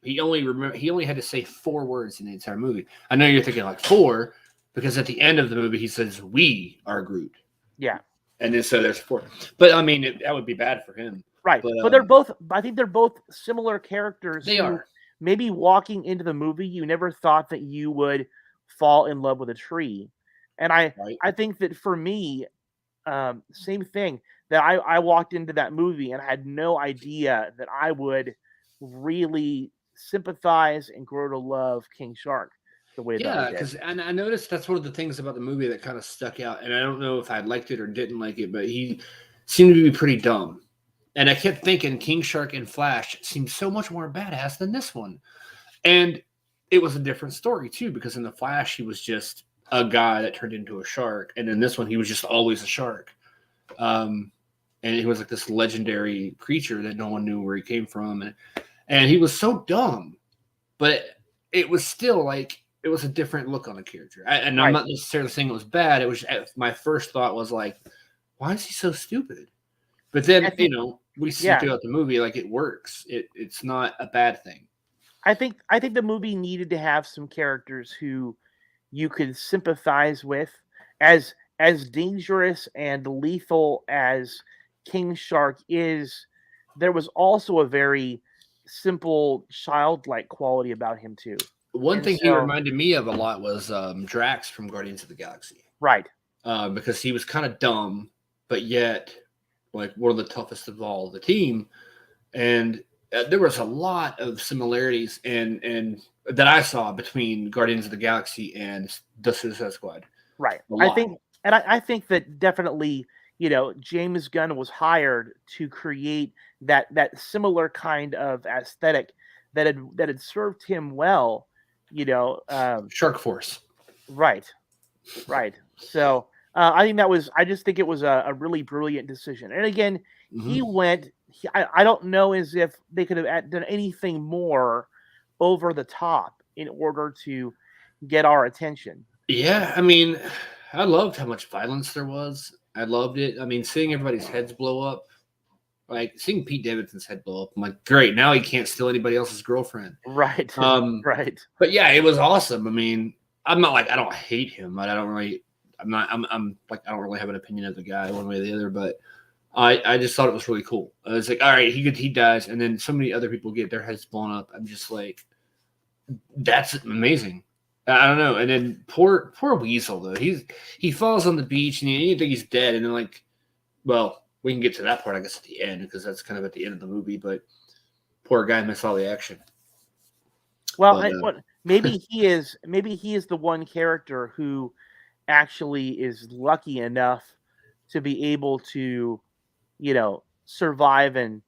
he only had to say 4 words in the entire movie. I know you're thinking like 4 because at the end of the movie he says, "We are Groot." Yeah, and then so there's 4. But I mean, that would be bad for him, right? But they're both. I think they're both similar characters. They are. Maybe walking into the movie, you never thought that you would fall in love with a tree, and I think that for me, same thing. That I walked into that movie and had no idea that I would really sympathize and grow to love King Shark the way that I did. Because I noticed that's one of the things about the movie that kind of stuck out. And I don't know if I liked it or didn't like it, but he seemed to be pretty dumb. And I kept thinking King Shark and Flash seemed so much more badass than this one. And it was a different story too, because in the Flash he was just a guy that turned into a shark, and in this one he was just always a shark. And he was like this legendary creature that no one knew where he came from, and he was so dumb, but it was still like it was a different look on the character. I'm not necessarily saying it was bad. It was my first thought was like, why is he so stupid? But then we see throughout the movie like it works. It's not a bad thing. I think the movie needed to have some characters who you could sympathize with, as dangerous and lethal as King Shark is. There was also a very simple, childlike quality about him too. One thing he reminded me of a lot was Drax from Guardians of the Galaxy, right? Because he was kind of dumb, but yet like one of the toughest of all the team, and there was a lot of similarities and that I saw between Guardians of the Galaxy and the Suicide Squad. Right. I think that definitely, James Gunn was hired to create that similar kind of aesthetic that had served him well, Shark Force. Right. So I just think it was a really brilliant decision. And again, I don't know as if they could have done anything more over the top in order to get our attention. Yeah, I mean, I loved how much violence there was. I loved it. I mean, seeing everybody's heads blow up, like seeing Pete Davidson's head blow up. I'm like, great, now he can't steal anybody else's girlfriend. Right. Right. But yeah, it was awesome. I mean, I'm not like I don't hate him, but I don't really have an opinion of the guy one way or the other, but I just thought it was really cool. I was like, all right, he dies, and then so many other people get their heads blown up. I'm just like, that's amazing. I don't know. And then poor Weasel though. He falls on the beach and you think he's dead, and then like, well, we can get to that part I guess at the end because that's kind of at the end of the movie. But poor guy missed all the action. Well, maybe he is the one character who actually is lucky enough to be able to, survive and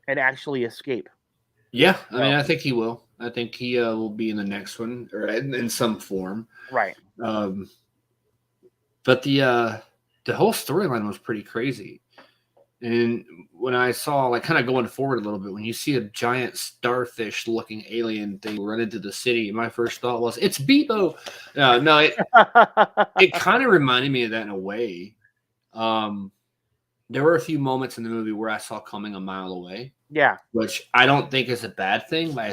actually escape. Yeah, I mean, I think he will. I think he will be in the next one or in some form. Right. But the whole storyline was pretty crazy. And when I saw, like, kind of going forward a little bit, when you see a giant starfish-looking alien thing run into the city, my first thought was, it's Bebo. No, it kind of reminded me of that in a way. There were a few moments in the movie where I saw coming a mile away. Yeah. Which I don't think is a bad thing, but I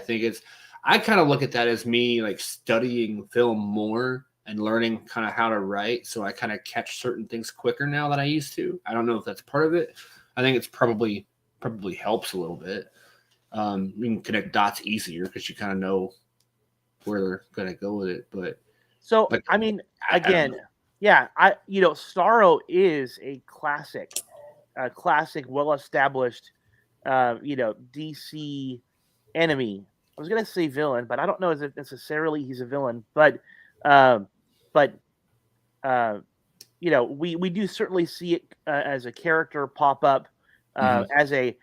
I kind of look at that as me like studying film more and learning kind of how to write. So I kind of catch certain things quicker now than I used to. I don't know if that's part of it. I think it's probably helps a little bit. You can connect dots easier because you kind of know where they're going to go with it. But so, like, I mean, again, Starro is a classic, well-established, DC enemy. I was gonna say villain, but I don't know if necessarily he's a villain. But we do certainly see it as a character pop up, as a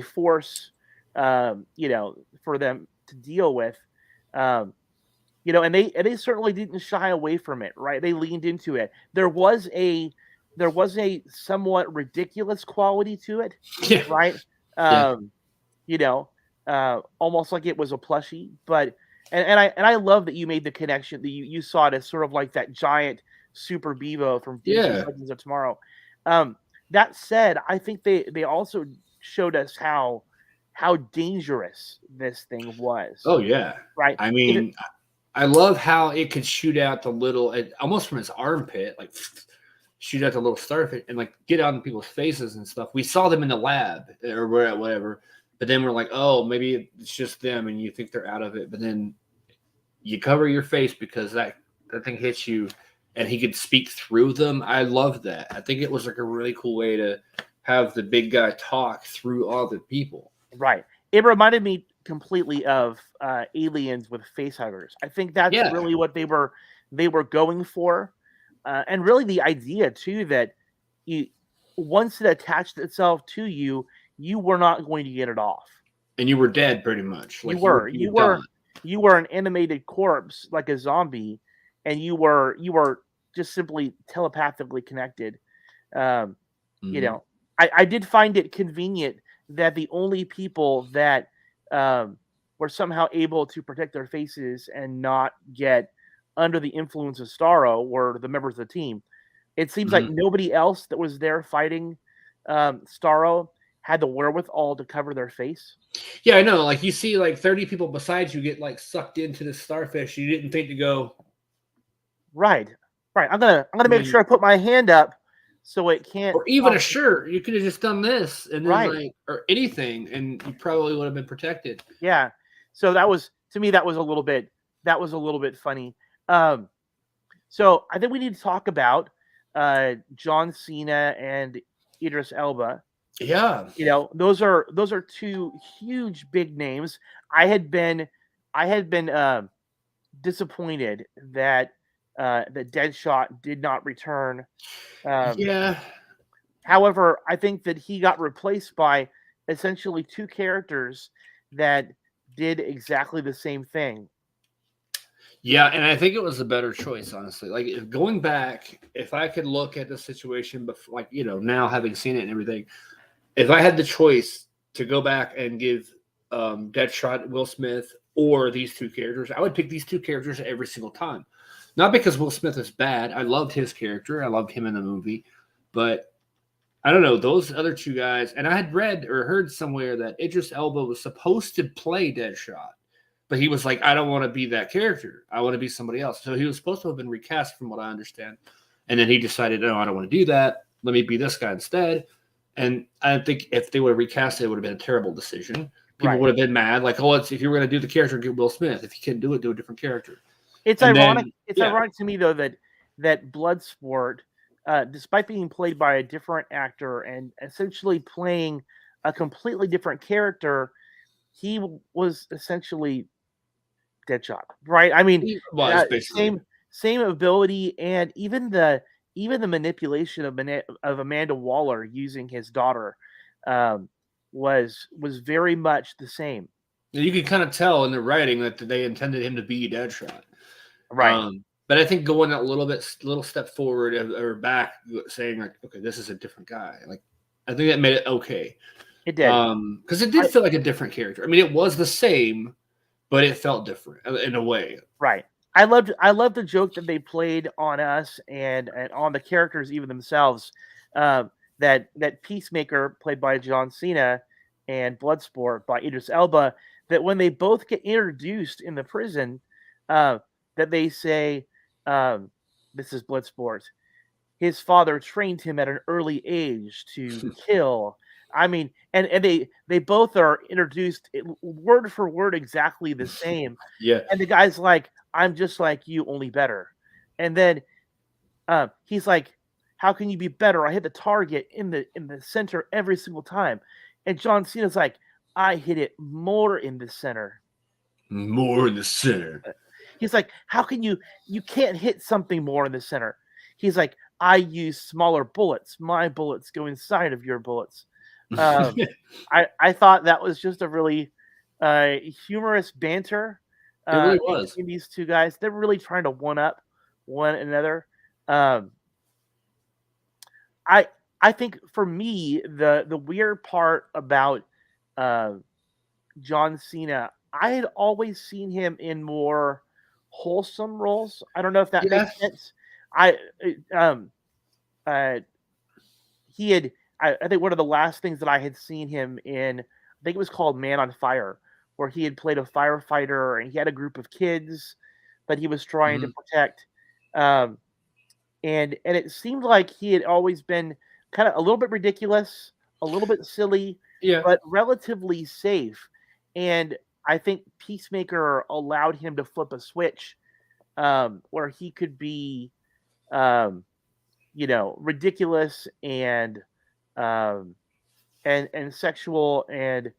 force, for them to deal with. And they certainly didn't shy away from it, right? They leaned into it. There was a somewhat ridiculous quality to it, right? Almost like it was a plushie, but I love that you made the connection that you saw it as sort of like that giant Super Bevo from DC Legends of Tomorrow. That said, I think they also showed us how dangerous this thing was. Oh yeah, right. I mean, I love how it could shoot out the little, almost from his armpit, like shoot out the little starfish and like get on people's faces and stuff. We saw them in the lab or whatever. But then we're like, oh, maybe it's just them, and you think they're out of it. But then you cover your face because that thing hits you, and he could speak through them. I love that. I think it was like a really cool way to have the big guy talk through all the people. Right. It reminded me completely of Aliens with facehuggers. I think that's really what they were going for, and really the idea too that once it attached itself to you, you were not going to get it off, and you were dead pretty much. Like you were an animated corpse, like a zombie, and you were just simply telepathically connected. I did find it convenient that the only people that were somehow able to protect their faces and not get under the influence of Starro were the members of the team. It seems like nobody else that was there fighting Starro had the wherewithal to cover their face. Yeah, I know. Like you see, like 30 people besides you get like sucked into the starfish. You didn't think to go. Right. I'm gonna make sure I put my hand up so it can't. Or even a shirt. You could have just done this and then or anything, and you probably would have been protected. Yeah. So that was, to me, that was a little bit funny. So I think we need to talk about John Cena and Idris Elba. Yeah, those are two huge big names. I had been disappointed that Deadshot did not return. However, I think that he got replaced by essentially two characters that did exactly the same thing. Yeah, and I think it was a better choice, honestly. Like going back, if I could look at the situation before, like now having seen it and everything. If I had the choice to go back and give Deadshot, Will Smith, or these two characters, I would pick these two characters every single time. Not because Will Smith is bad. I loved his character. I loved him in the movie. But I don't know, those other two guys, and I had read or heard somewhere that Idris Elba was supposed to play Deadshot. But he was like, I don't want to be that character. I want to be somebody else. So he was supposed to have been recast from what I understand. And then he decided, no, I don't want to do that. Let me be this guy instead. And I think if they would have recast it, it would have been a terrible decision. People would have been mad. Like, oh, if you were going to do the character, get Will Smith. If you can't do it, do a different character. It's ironic. It's ironic to me, though, that Bloodsport, despite being played by a different actor and essentially playing a completely different character, he was essentially Deadshot, right? I mean, same ability, and even the manipulation of Amanda Waller using his daughter was very much the same. You could kind of tell in the writing that they intended him to be Deadshot, right? But I think going a little step forward or back, saying like, okay, this is a different guy. Like, I think that made it okay. It did, because it did feel like a different character. I mean, it was the same, but it felt different in a way. Right. I loved the joke that they played on us and on the characters even themselves. That Peacemaker, played by John Cena, and Bloodsport by Idris Elba, that when they both get introduced in the prison, that they say, this is Bloodsport. His father trained him at an early age to kill. I mean, and they both are introduced word for word exactly the same. Yeah. And the guy's like, I'm just like you, only better. And then he's like, how can you be better? I hit the target in the center every single time. And John Cena's like, I hit it more in the center. More in the center. He's like, how can you can't hit something more in the center? He's like, I use smaller bullets. My bullets go inside of your bullets. I thought that was just a really humorous banter. It really was. Between these two guys. They're really trying to one up one another. I think for me, the weird part about John Cena, I had always seen him in more wholesome roles. I don't know if that makes sense. He had, I think one of the last things that I had seen him in, I think it was called Man on Fire, where he had played a firefighter and he had a group of kids that he was trying to protect. And it seemed like he had always been kind of a little bit ridiculous, a little bit silly, but relatively safe. And I think Peacemaker allowed him to flip a switch where he could be, ridiculous and sexual and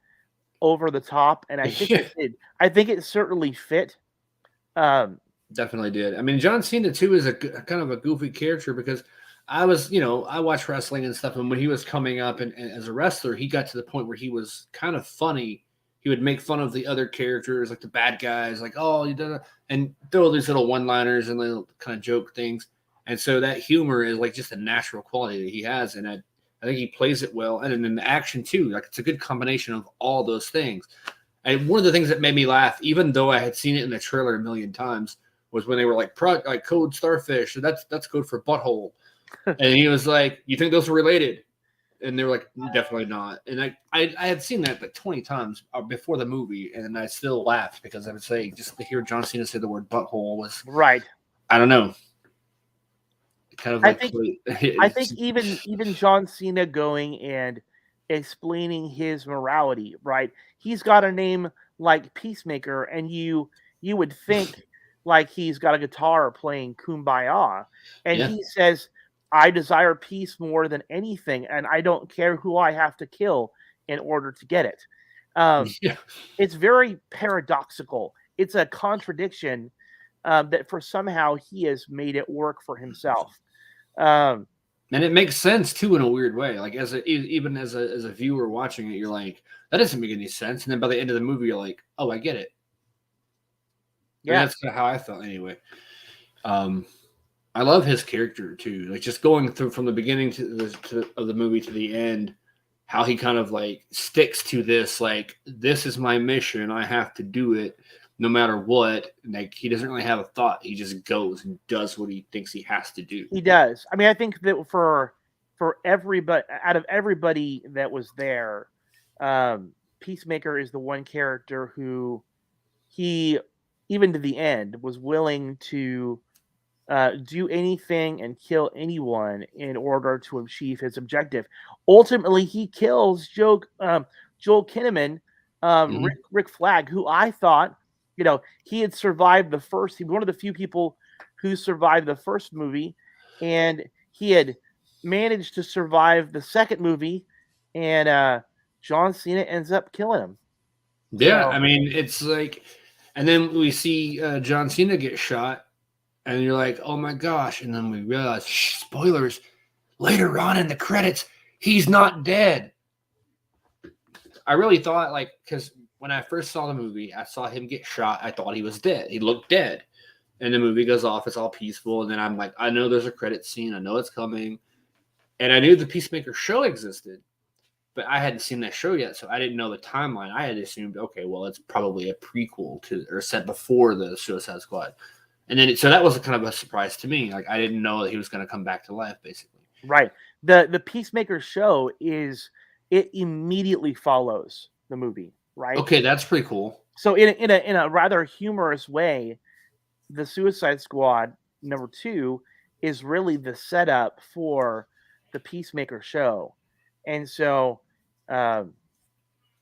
over the top. And I think I think it certainly fit. Definitely did. I mean, John Cena too is a kind of a goofy character because I watch wrestling and stuff, and when he was coming up and as a wrestler, he got to the point where he was kind of funny. He would make fun of the other characters, like the bad guys, like, oh, you did, and throw these little one-liners and little kind of joke things. And so that humor is like just a natural quality that he has, and I think he plays it well. And in the action too, like it's a good combination of all those things. And one of the things that made me laugh, even though I had seen it in the trailer a million times, was when they were like code starfish. So that's code for butthole. And he was like, you think those are related? And they were like, definitely not. And I had seen that like 20 times before the movie, and I still laughed because I would say just to hear John Cena say the word butthole was right. I don't know. Kind of like I think even John Cena going and explaining his morality, right? He's got a name like Peacemaker, and you would think like he's got a guitar playing Kumbaya, and he says, I desire peace more than anything, and I don't care who I have to kill in order to get it. It's very paradoxical. It's a contradiction that for somehow he has made it work for himself. And it makes sense too in a weird way. Like even as a viewer watching it, you're like, that doesn't make any sense. And then by the end of the movie, you're like, oh, I get it. Yeah, I mean, that's kind of how I felt anyway. I love his character too. Like just going through from the beginning of the movie to the end, how he kind of like sticks to this. Like, this is my mission. I have to do it no matter what. Like, he doesn't really have a thought. He just goes and does what he thinks he has to do. He does. I mean, I think that for everybody, out of everybody that was there, Peacemaker is the one character who he, even to the end, was willing to do anything and kill anyone in order to achieve his objective. Ultimately, he kills Joel Kinnaman, Rick Flag, who I thought, he had survived the first. He was one of the few people who survived the first movie, and he had managed to survive the second movie, and John Cena ends up killing him. Yeah, so, I mean, it's like, and then we see John Cena get shot. And you're like, oh my gosh. And then we realize, spoilers, later on in the credits, he's not dead. I really thought, like, because when I first saw the movie, I saw him get shot. I thought he was dead. He looked dead. And the movie goes off. It's all peaceful. And then I'm like, I know there's a credit scene. I know it's coming. And I knew the Peacemaker show existed. But I hadn't seen that show yet, so I didn't know the timeline. I had assumed, okay, well, it's probably a prequel to or set before the Suicide Squad. And then, so that was kind of a surprise to me. Like, I didn't know that he was going to come back to life, basically. Right. The Peacemaker show it immediately follows the movie. right? Okay, that's pretty cool. So in a rather humorous way, the Suicide Squad #2 is really the setup for the Peacemaker show. And so, um,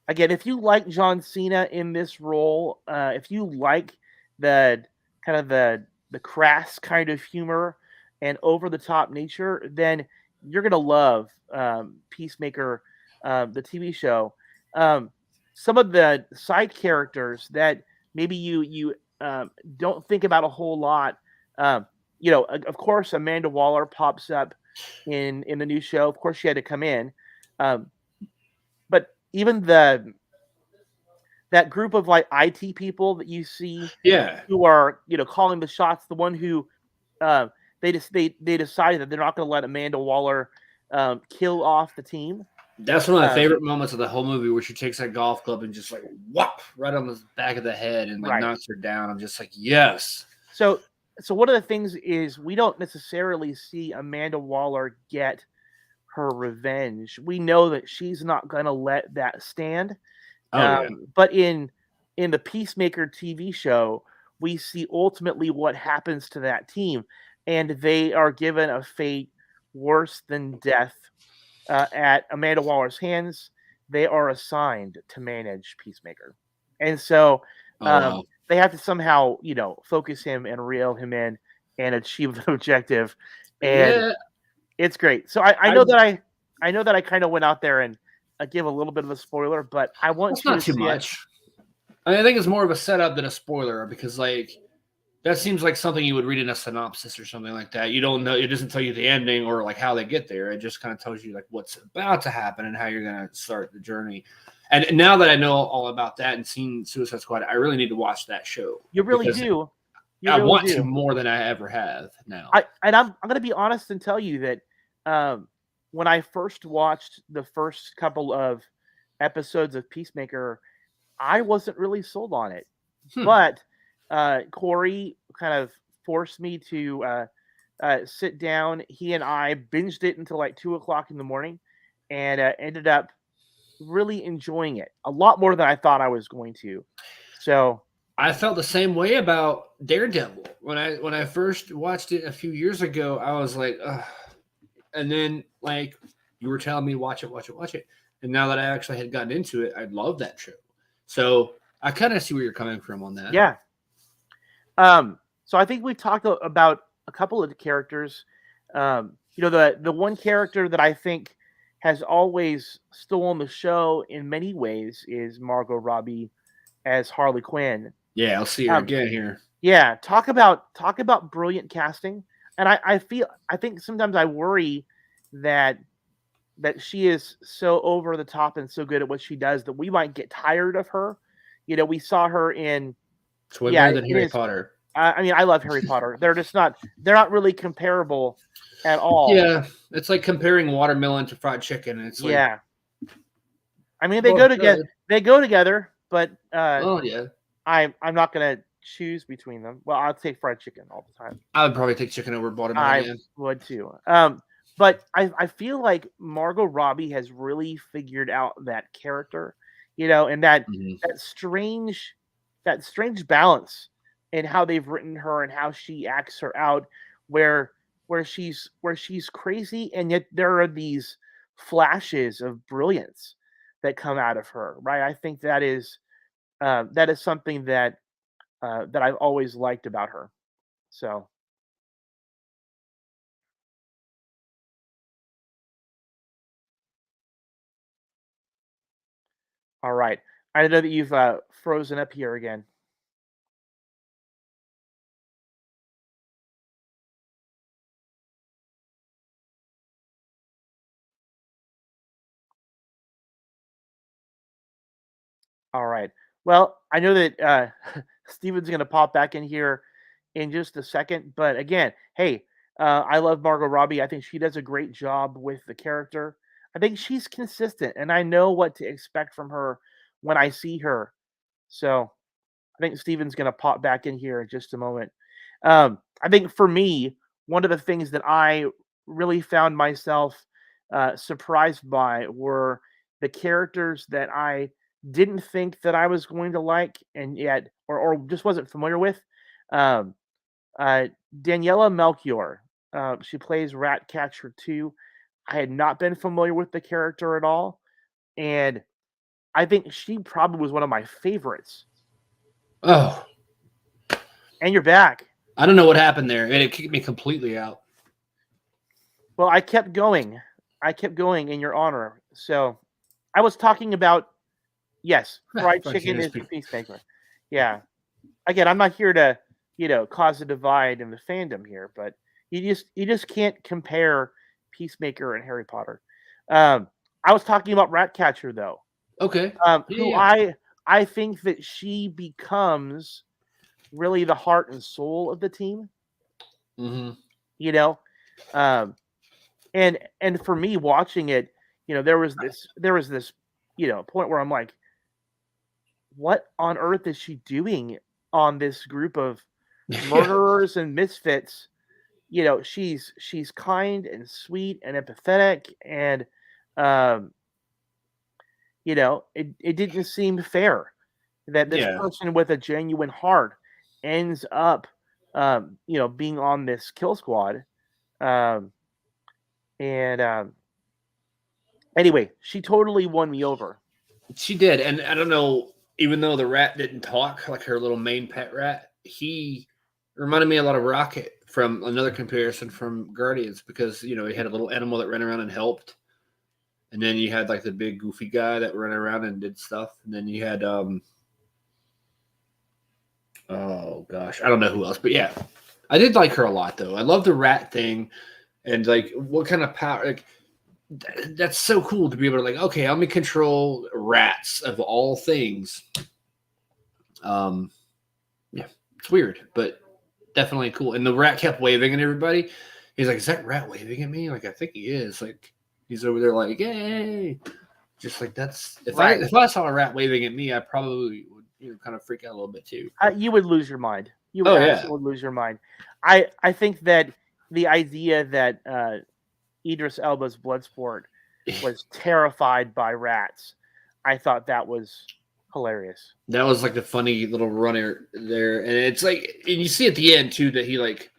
again, if you like John Cena in this role, if you like the kind of the crass kind of humor and over the top nature, then you're gonna love Peacemaker, the TV show. Um, some of the side characters that maybe you don't think about a whole lot. Um, of course, Amanda Waller pops up in the new show. Of course, she had to come in. Um, but even that group of like IT people that you see who are calling the shots, the one who they decided that they're not going to let Amanda Waller kill off the team. That's one of my favorite moments of the whole movie, where she takes that golf club and just like whop right on the back of the head and like knocks her down. I'm just like, yes. So one of the things is we don't necessarily see Amanda Waller get her revenge. We know that she's not going to let that stand. But in the Peacemaker TV show, we see ultimately what happens to that team, and they are given a fate worse than death at Amanda Waller's hands. They are assigned to manage Peacemaker, and so they have to somehow focus him and reel him in and achieve the objective. And it's great. So I know that I kind of went out there and give a little bit of a spoiler, but I want you to see much. I think it's more of a setup than a spoiler, because like that seems like something you would read in a synopsis or something like that. You don't know; it doesn't tell you the ending or like how they get there. It just kind of tells you like what's about to happen and how you're going to start the journey. And now that I know all about that and seen Suicide Squad, I really need to watch that show. You really do. I want to more than I ever have now. I'm going to be honest and tell you that when I first watched the first couple of episodes of Peacemaker, I wasn't really sold on it. But Corey kind of forced me to sit down. He and I binged it until like 2:00 in the morning, and ended up really enjoying it a lot more than I thought I was going to. So I felt the same way about Daredevil when I first watched it a few years ago. I was like, ugh. And then like you were telling me watch it, and now that I actually had gotten into it, I love that show. So I kind of see where you're coming from on that. Yeah. So I think we've talked about a couple of the characters. The one character that I think has always stolen the show in many ways is Margot Robbie as Harley Quinn. Yeah, I'll see her again here. Yeah, talk about brilliant casting. And I think sometimes I worry that she is so over the top and so good at what she does that we might get tired of her. We saw her in it's way better than Harry Potter. I mean, I love Harry Potter. They're not really comparable at all. Yeah, it's like comparing watermelon to fried chicken. It's like, yeah. I mean, they go together. They go together, but I'm not gonna choose between them. Well, I'll take fried chicken all the time. I would probably take chicken over watermelon. I would too. But I feel like Margot Robbie has really figured out that character, and that strange balance in how they've written her and how she acts her out, where she's crazy, and yet there are these flashes of brilliance that come out of her. Right? I think that is something that I've always liked about her. So. All right. I know that you've frozen up here again. All right. Well, I know that Steven's going to pop back in here in just a second. But again, hey, I love Margot Robbie. I think she does a great job with the character. I think she's consistent, and I know what to expect from her when I see her. So I think Steven's going to pop back in here in just a moment. I think for me, one of the things that I really found myself surprised by were the characters that I didn't think that I was going to like, and yet, or just wasn't familiar with. Um, Daniella Melchior. She plays Ratcatcher 2. I had not been familiar with the character at all, and I think she probably was one of my favorites. Oh, and you're back. I don't know what happened there. It kicked me completely out. Well, I kept going. In your honor. So I was talking about, yes, fried chicken is the peacemaker. Yeah. Again, I'm not here to, cause a divide in the fandom here, but you just can't compare Peacemaker and Harry Potter. I was talking about Ratcatcher though. Okay. Who I think that she becomes really the heart and soul of the team. Mm-hmm. And for me watching it, there was this point where I'm like, what on earth is she doing on this group of murderers and misfits? She's kind and sweet and empathetic, and it didn't seem fair that this person with a genuine heart ends up being on this kill squad. Anyway, she totally won me over. She did, and I don't know, even though the rat didn't talk, like her little main pet rat, he reminded me a lot of Rocket from another comparison from Guardians, because, he had a little animal that ran around and helped. And then you had like the big goofy guy that ran around and did stuff. And then you had, oh gosh, I don't know who else, but yeah, I did like her a lot though. I love the rat thing, and like what kind of power, like that's so cool to be able to like, okay, let me control rats of all things. Yeah, it's weird, but definitely cool. And the rat kept waving at everybody. He's like, is that rat waving at me? Like, I think he is. Like, he's over there like, yay. Just like, that's if I saw a rat waving at me, I probably would kind of freak out a little bit too. You would lose your mind. You would absolutely lose your mind. I think that the idea that Idris Elba's Bloodsport was terrified by rats, I thought that was hilarious. That was like the funny little runner there, and it's like, and you see at the end too that he like,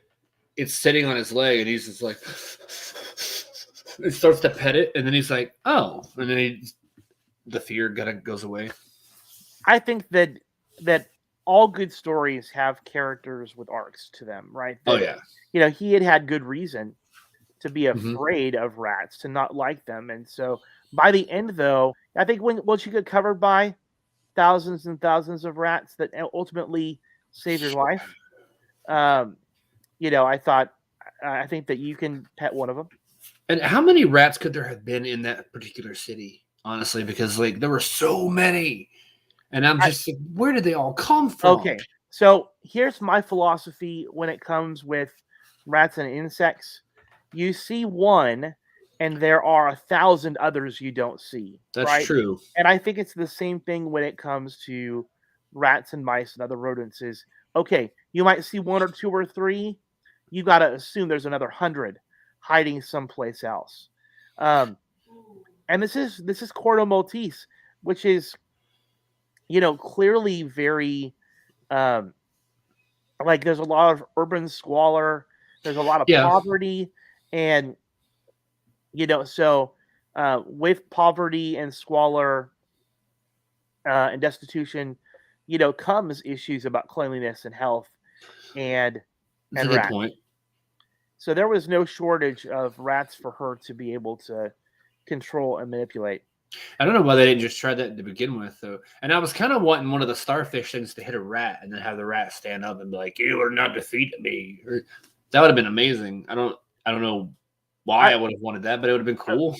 it's sitting on his leg, and he's just like, it starts to pet it, and then he's like, oh, and then the fear kind of goes away. I think that all good stories have characters with arcs to them, right? That, he had good reason to be afraid of rats, to not like them, and so by the end, though, I think when she got covered by thousands and thousands of rats that ultimately save your life, I think that you can pet one of them. And how many rats could there have been in that particular city? Honestly, because like there were so many, and I'm just like, where did they all come from? Okay, so here's my philosophy when it comes with rats and insects. You see one, and there are 1,000 others you don't see. That's true. And I think it's the same thing when it comes to rats and mice and other rodents. Is okay, you might see one or two or three. You got to assume there's another 100 hiding someplace else. And this is Corto Maltese, which is, clearly very, like there's a lot of urban squalor. There's a lot of poverty, and so with poverty and squalor and destitution, comes issues about cleanliness and health, and that's a good point. So there was no shortage of rats for her to be able to control and manipulate. I don't know why they didn't just try that to begin with, though. And I was kind of wanting one of the starfish things to hit a rat and then have the rat stand up and be like, "You are not defeating me." That would have been amazing. I don't know why I would have wanted that, but it would have been cool.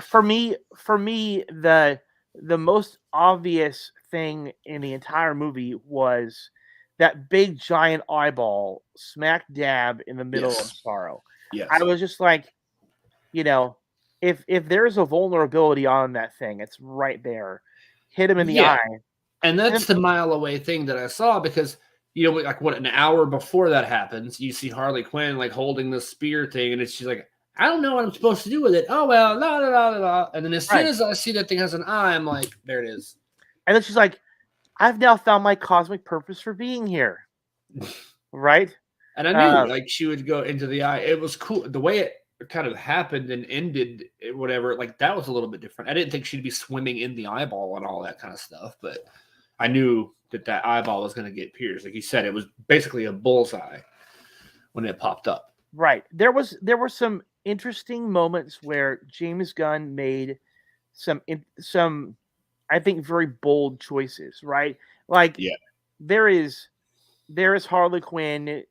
For me, the most obvious thing in the entire movie was that big giant eyeball smack dab in the middle of Sorrow. Yes. I was just like, if there's a vulnerability on that thing, it's right there. Hit him in the eye. And that's the mile away thing that I saw, because like what, an hour before that happens, you see Harley Quinn like holding the spear thing, and she's like, I don't know what I'm supposed to do with it. Oh well, la la la la. And then as soon as I see that thing has an eye, I'm like, there it is. And then she's like, I've now found my cosmic purpose for being here. Right? And I knew, like, she would go into the eye. It was cool. The way it kind of happened and ended, whatever, like, that was a little bit different. I didn't think she'd be swimming in the eyeball and all that kind of stuff, but I knew that eyeball was going to get pierced. Like you said, it was basically a bullseye when it popped up. Right. There were some interesting moments where James Gunn made some I think very bold choices, right? Like there is Harley Quinn.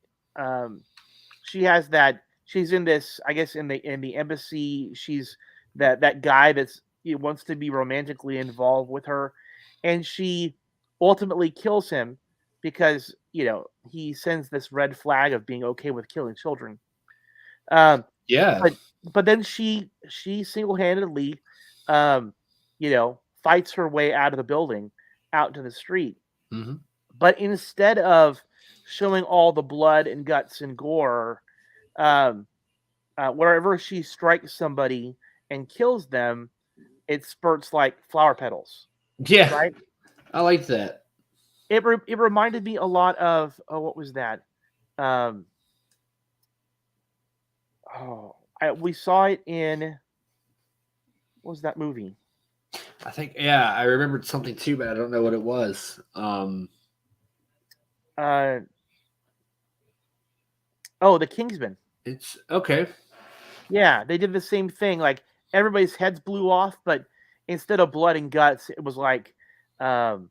She's in this, I guess, in the embassy. She's that guy wants to be romantically involved with her, and she ultimately kills him because he sends this red flag of being okay with killing children. But then she single-handedly fights her way out of the building out to the street. Mm-hmm. But instead of showing all the blood and guts and gore, wherever she strikes somebody and kills them, it spurts like flower petals. Yeah, right. I like that. It reminded me a lot of what was that? We saw it in, what was that movie? I think, I remembered something too, but I don't know what it was. The Kingsman. It's okay. Yeah, they did the same thing. Like everybody's heads blew off, but instead of blood and guts, it was like kind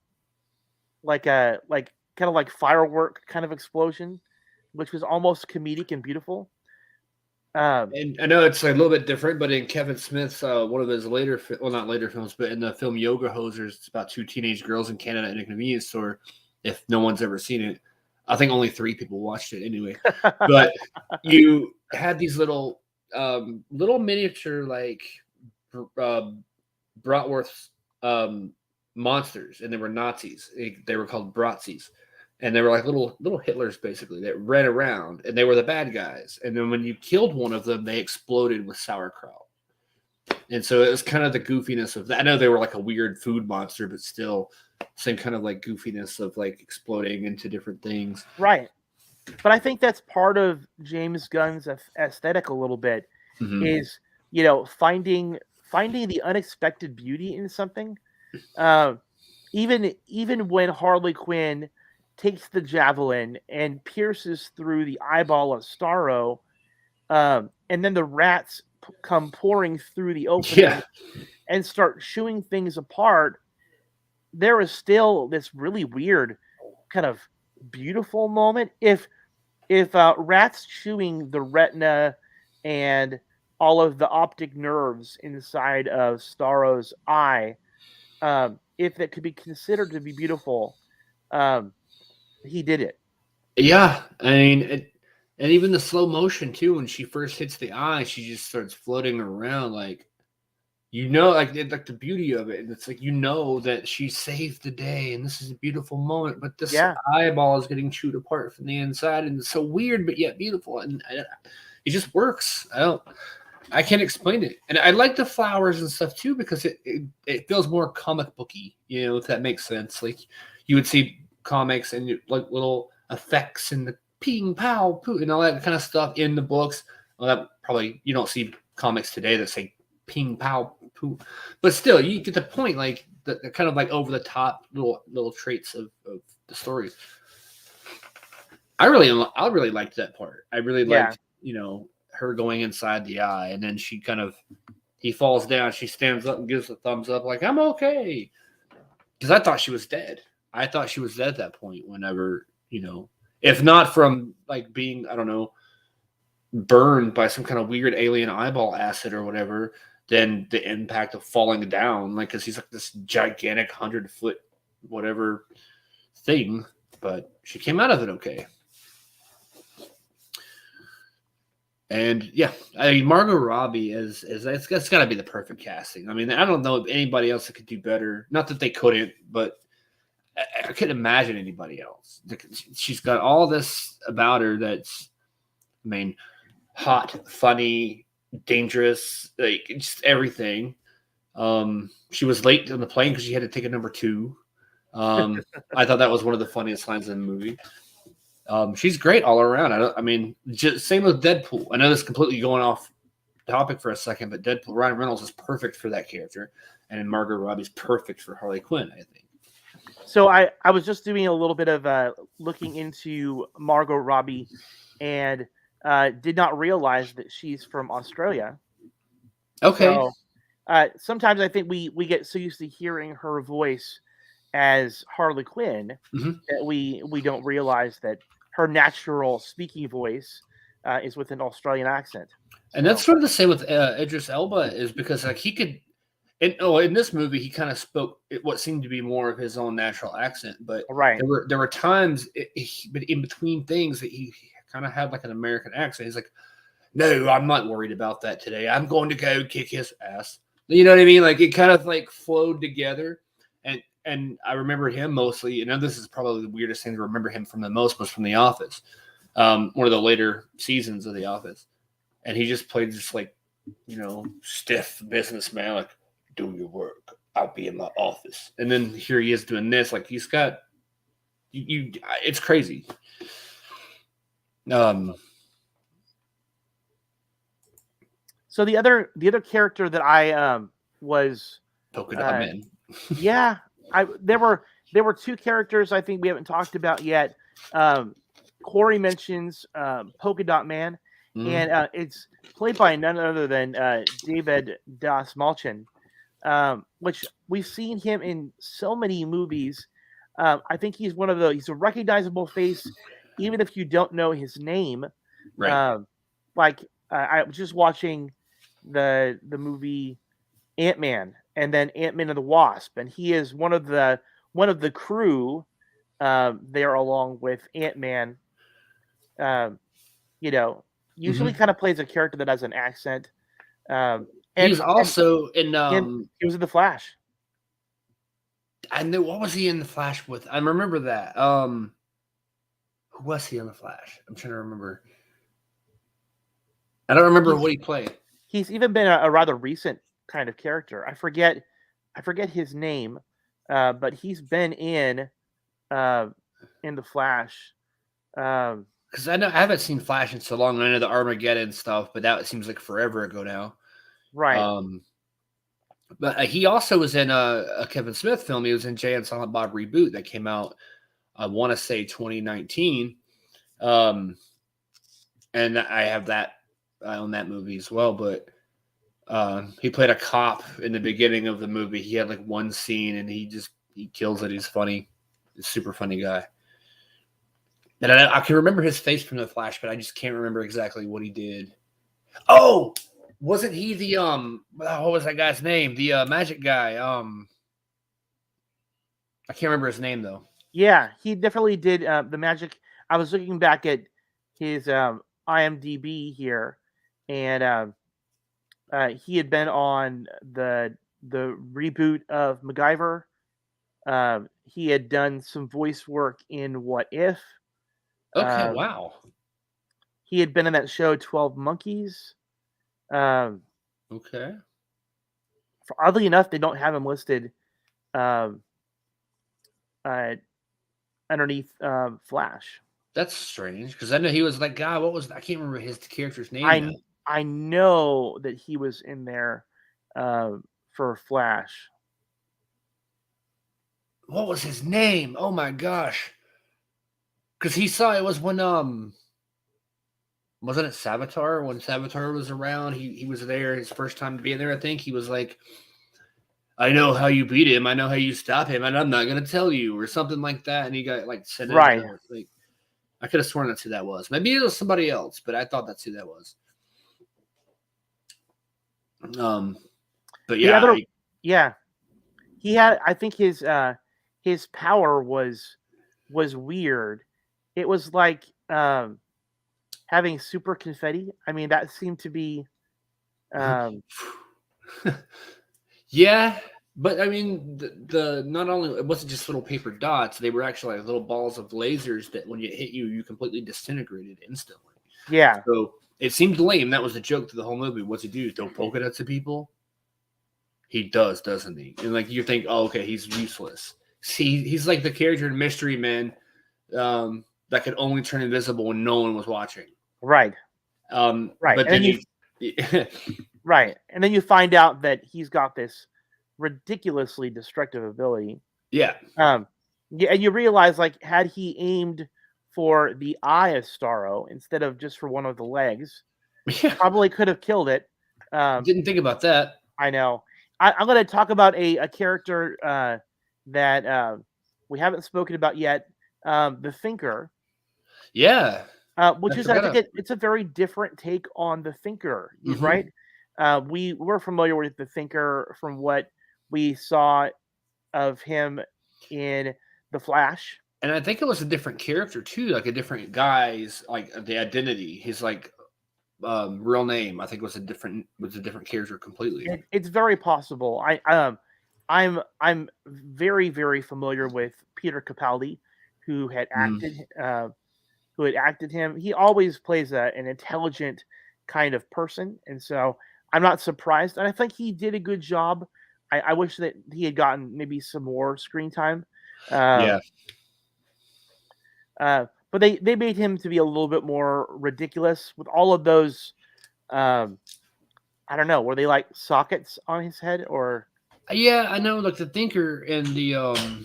of like firework kind of explosion, which was almost comedic and beautiful. And I know it's a little bit different, but in Kevin Smith's one of his not later films, but in the film Yoga Hosers, it's about two teenage girls in Canada in a convenience store. If no one's ever seen it, I think only 3 people watched it anyway. But you had these little miniature like bratwurst monsters, and they were Nazis. They were called Bratzies. And they were like little Hitlers, basically, that ran around, and they were the bad guys. And then when you killed one of them, they exploded with sauerkraut. And so it was kind of the goofiness of that. I know they were like a weird food monster, but still same kind of like goofiness of like exploding into different things. Right. But I think that's part of James Gunn's aesthetic a little bit, is, finding the unexpected beauty in something. Even when Harley Quinn takes the javelin and pierces through the eyeball of Starro, and then the rats come pouring through the opening and start chewing things apart, there is still this really weird kind of beautiful moment. If rats chewing the retina and all of the optic nerves inside of Starro's eye, if that could be considered to be beautiful, he did it. Yeah, I mean, and even the slow motion too. When she first hits the eye, she just starts floating around, like like the beauty of it. And it's like that she saved the day, and this is a beautiful moment. But this eyeball is getting chewed apart from the inside, and it's so weird, but yet beautiful, and it just works. I can't explain it. And I like the flowers and stuff too, because it feels more comic booky, if that makes sense. Like you would see comics and like little effects and the ping pow poo and all that kind of stuff in the books. Well, that probably you don't see comics today that say ping pow poo, but still you get the point. Like the kind of like over the top little traits of the story. I really liked that part. I really liked her going inside the eye, and then he falls down. She stands up and gives a thumbs up, like I'm okay, because I thought she was dead. I thought she was dead at that point whenever, if not from like being, I don't know, burned by some kind of weird alien eyeball acid or whatever, then the impact of falling down, like, because he's like this gigantic 100-foot whatever thing, but she came out of it okay. And I mean, Margot Robbie is that's got to be the perfect casting. I mean, I don't know if anybody else that could do better. Not that they couldn't, but I couldn't imagine anybody else. She's got all this about her that's, I mean, hot, funny, dangerous, like just everything. She was late on the plane because she had to take a number 2. I thought that was one of the funniest lines in the movie. She's great all around. I mean, just same with Deadpool. I know this is completely going off topic for a second, but Deadpool, Ryan Reynolds is perfect for that character, and Margot Robbie's perfect for Harley Quinn, I think. So I was just doing a little bit of looking into Margot Robbie, and did not realize that she's from Australia. Okay. So, sometimes I think we get so used to hearing her voice as Harley Quinn that we don't realize that her natural speaking voice is with an Australian accent. And that's sort of the same with Idris Elba, is because like he could, in this movie he kind of spoke what seemed to be more of his own natural accent, but right. there were times but in between things that he kind of had like an American accent. He's like, "No, I'm not worried about that today. I'm going to go kick his ass." You know what I mean? Like it kind of like flowed together. And I remember him mostly, and this is probably the weirdest thing to remember him from the most, was from The Office, one of the later seasons of The Office. And he just played this like, stiff businessman, like, "Do your work. I'll be in my office." And then here he is doing this. Like he's got it's crazy. So the other character that I was Polka Dot Man. Yeah, there were two characters I think we haven't talked about yet. Corey mentions Polka Dot Man, and it's played by none other than David Das Malchin, which we've seen him in so many movies. I think he's he's a recognizable face, even if you don't know his name. Right. I was just watching the movie Ant-Man, and then Ant-Man and the Wasp, and he is one of the crew there along with Ant-Man. Usually kind of plays a character that has an accent. And he's also in he was in The Flash. I know, what was he in The Flash with? I remember that. Who was he in The Flash? I'm trying to remember. I don't remember what he played. He's even been a rather recent kind of character. I forget his name, but he's been in The Flash. Because I haven't seen Flash in so long. I know the Armageddon stuff, but that seems like forever ago now. Right. But he also was in a Kevin Smith film. He was in Jay and Silent Bob Reboot that came out, I want to say 2019. And I have that. I own that movie as well. But he played a cop in the beginning of the movie. He had like one scene, and he kills it. He's funny. He's a super funny guy. And I can remember his face from The Flash, but I just can't remember exactly what he did. Oh, wasn't he the what was that guy's name? The magic guy. I can't remember his name though. Yeah, he definitely did the magic. I was looking back at his IMDb here, and he had been on the reboot of MacGyver. He had done some voice work in What If. Okay, wow. He had been in that show 12 Monkeys. Okay. Oddly enough, they don't have him listed underneath Flash. That's strange, because I know he was like, God, I can't remember his character's name. I know that he was in there for Flash. What was his name? Oh my gosh. Because he saw it was when wasn't it Savitar? When Savitar was around, he was there his first time to be there. I think he was like, "I know how you beat him. I know how you stop him, and I'm not going to tell you," or something like that. And he got like sent right. Like, I could have sworn that's who that was. Maybe it was somebody else, but I thought that's who that was. But yeah, he had. I think his power was weird. It was like having super confetti. I mean, that seemed to be. Yeah, but I mean, the not only it wasn't just little paper dots; they were actually like little balls of lasers that, when you hit you completely disintegrated instantly. Yeah. So it seemed lame. That was the joke to the whole movie. What's he do? Throw polka dots at people? He does, doesn't he? And like you think, oh, okay, he's useless. See, he's like the character in Mystery Men that could only turn invisible when no one was watching. Right. Right. But then right. And then you find out that he's got this ridiculously destructive ability. Yeah. Yeah, and you realize, like, had he aimed for the eye of Starro instead of just for one of the legs, probably could have killed it. Didn't think about that. I know. I'm going to talk about a character that we haven't spoken about yet, the Thinker. Yeah. Which is, I think it's a very different take on the Thinker, right? We were familiar with the Thinker from what we saw of him in The Flash. And I think it was a different character too, like a different guy's, like the identity, his like real name. I think was a different character completely. It's very possible. I'm very, very familiar with Peter Capaldi, who had acted him. He always plays an intelligent kind of person, and so I'm not surprised. And I think he did a good job. I wish that he had gotten maybe some more screen time. But they made him to be a little bit more ridiculous with all of those. I don't know. Were they like sockets on his head or? Yeah, I know. Like the Thinker and the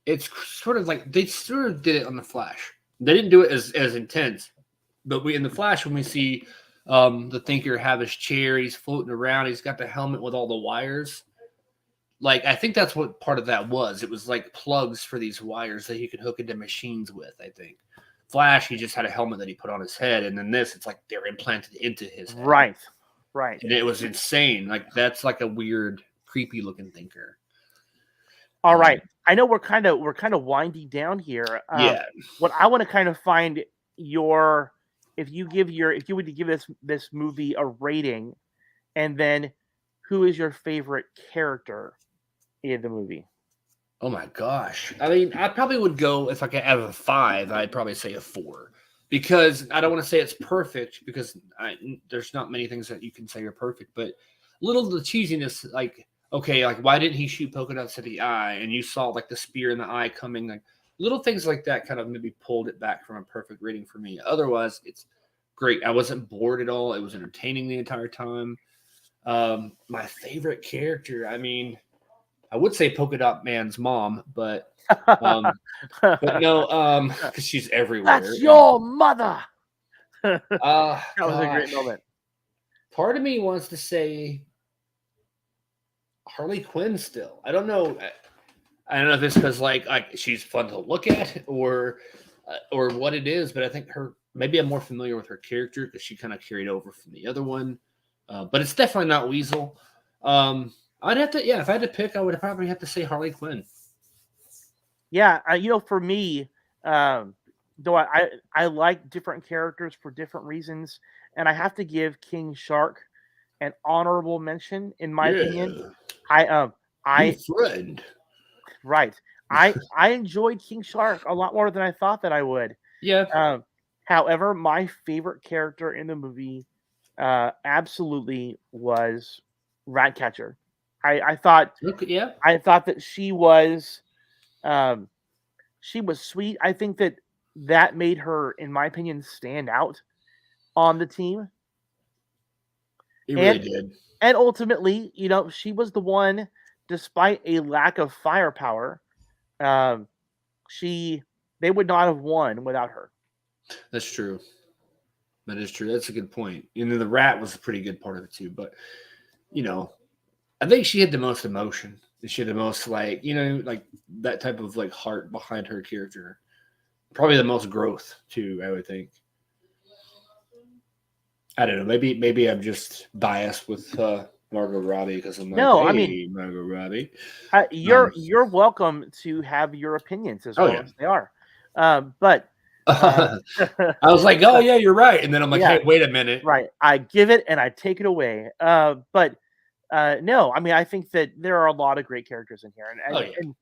it's sort of like they sort of did it on the Flash. They didn't do it as intense, but in the Flash when we see the Thinker have his chair, he's floating around, he's got the helmet with all the wires. Like I think that's what part of that was. It was like plugs for these wires that he could hook into machines with. I think Flash, he just had a helmet that he put on his head, and then this, it's like they're implanted into his head. Right. And it was insane. Like that's like a weird, creepy looking Thinker. All right. I know we're kind of winding down here. What I want to kind of find if you were to give this movie a rating, and then who is your favorite character in the movie? Oh my gosh. I mean, I probably would go, if I could have a 5, I'd probably say a 4. Because I don't want to say it's perfect, because there's not many things that you can say are perfect, but a little of the cheesiness, like, okay, like why didn't he shoot polka dots to the eye? And you saw like the spear in the eye coming, like little things like that kind of maybe pulled it back from a perfect rating for me. Otherwise, it's great. I wasn't bored at all. It was entertaining the entire time. My favorite character, I mean, I would say Polka Dot Man's mom, but no, because she's everywhere. That's your mother. That was a great moment. Part of me wants to say Harley Quinn still. I don't know. I don't know if it's because like she's fun to look at or what it is, but I think maybe I'm more familiar with her character because she kind of carried over from the other one. But it's definitely not Weasel. I'd have to, if I had to pick, I would probably have to say Harley Quinn. Yeah, for me, though I like different characters for different reasons, and I have to give King Shark an honorable mention in my opinion. Friend. Right. I enjoyed King Shark a lot more than I thought that I would. Yeah. However, my favorite character in the movie absolutely was Ratcatcher. I thought that she was sweet. I think that made her, in my opinion, stand out on the team. It really did. And ultimately, she was the one, despite a lack of firepower, they would not have won without her. That's true. That is true. That's a good point. The rat was a pretty good part of it too. But, I think she had the most emotion. She had the most like that type of like heart behind her character. Probably the most growth too, I would think. I don't know. Maybe I'm just biased with Margot Robbie because I'm like, Margot Robbie. You're welcome to have your opinions as as they are. But I was like, oh yeah, you're right. And then I'm like, hey, wait a minute. Right. I give it and I take it away. But no, I mean, I think that there are a lot of great characters in here, and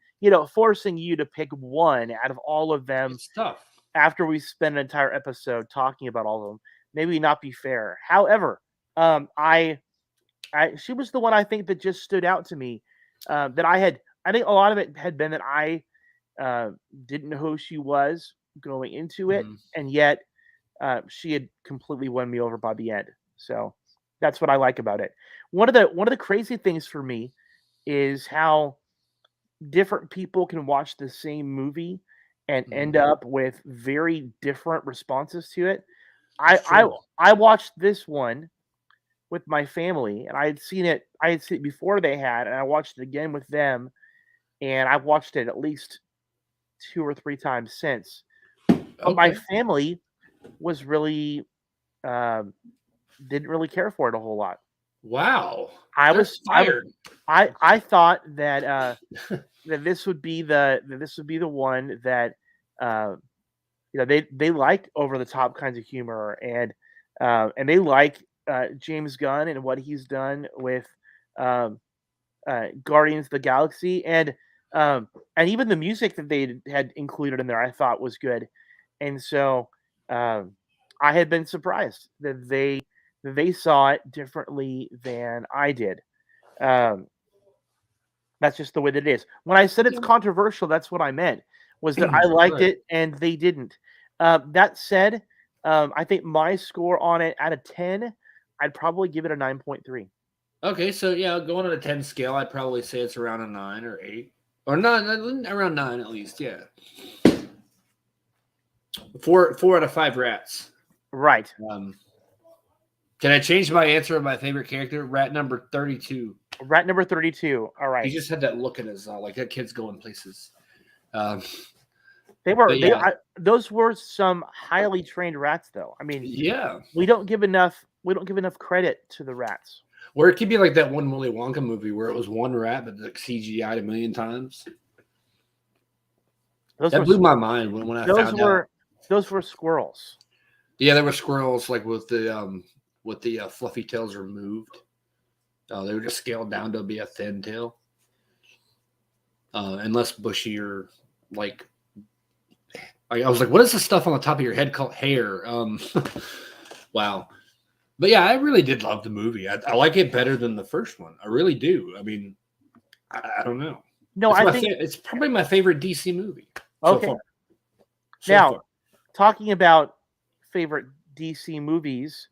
forcing you to pick one out of all of them, it's tough. After we spend an entire episode talking about all of them, maybe not be fair. However, she was the one I think that just stood out to me, that I had I think a lot of it had been that I didn't know who she was going into it, and yet she had completely won me over by the end. So that's what I like about it. One of the crazy things for me is how different people can watch the same movie and end up with very different responses to it. I watched this one with my family, and I had seen it before they had, and I watched it again with them, and I've watched it at least 2 or 3 times since. But my family was really didn't really care for it a whole lot. Wow. I thought that that this would be the one that they like over the top kinds of humor, and they like James Gunn and what he's done with Guardians of the Galaxy, and even the music that they had included in there I thought was good. And so I had been surprised that they saw it differently than I did. That's just the way that it is. When I said it's controversial, that's what I meant, was that I liked it and they didn't. That said, I think my score on it out of 10, I'd probably give it a 9.3. Okay, so going on a 10 scale, I'd probably say it's around a 9 or 8. Or 9, around 9 at least, yeah. 4 out of 5 rats. Right. Can I change my answer of my favorite character? Rat number 32. Rat number 32. All right. He just had that look in his like that kid's going places. Those were some highly trained rats, though. I mean, we don't give enough credit to the rats. Or it could be like that one Willy Wonka movie where it was one rat but like CGI'd a million times. That blew my mind when I found out. Those were squirrels. Yeah, there were squirrels like with the fluffy tails removed. They were just scaled down to be a thin tail, and less bushy or like. I was like, "What is the stuff on the top of your head called hair?" Wow, but yeah, I really did love the movie. I like it better than the first one. I really do. I mean, I don't know. No, I think it's probably my favorite DC movie. Okay. Now, talking about favorite DC movies.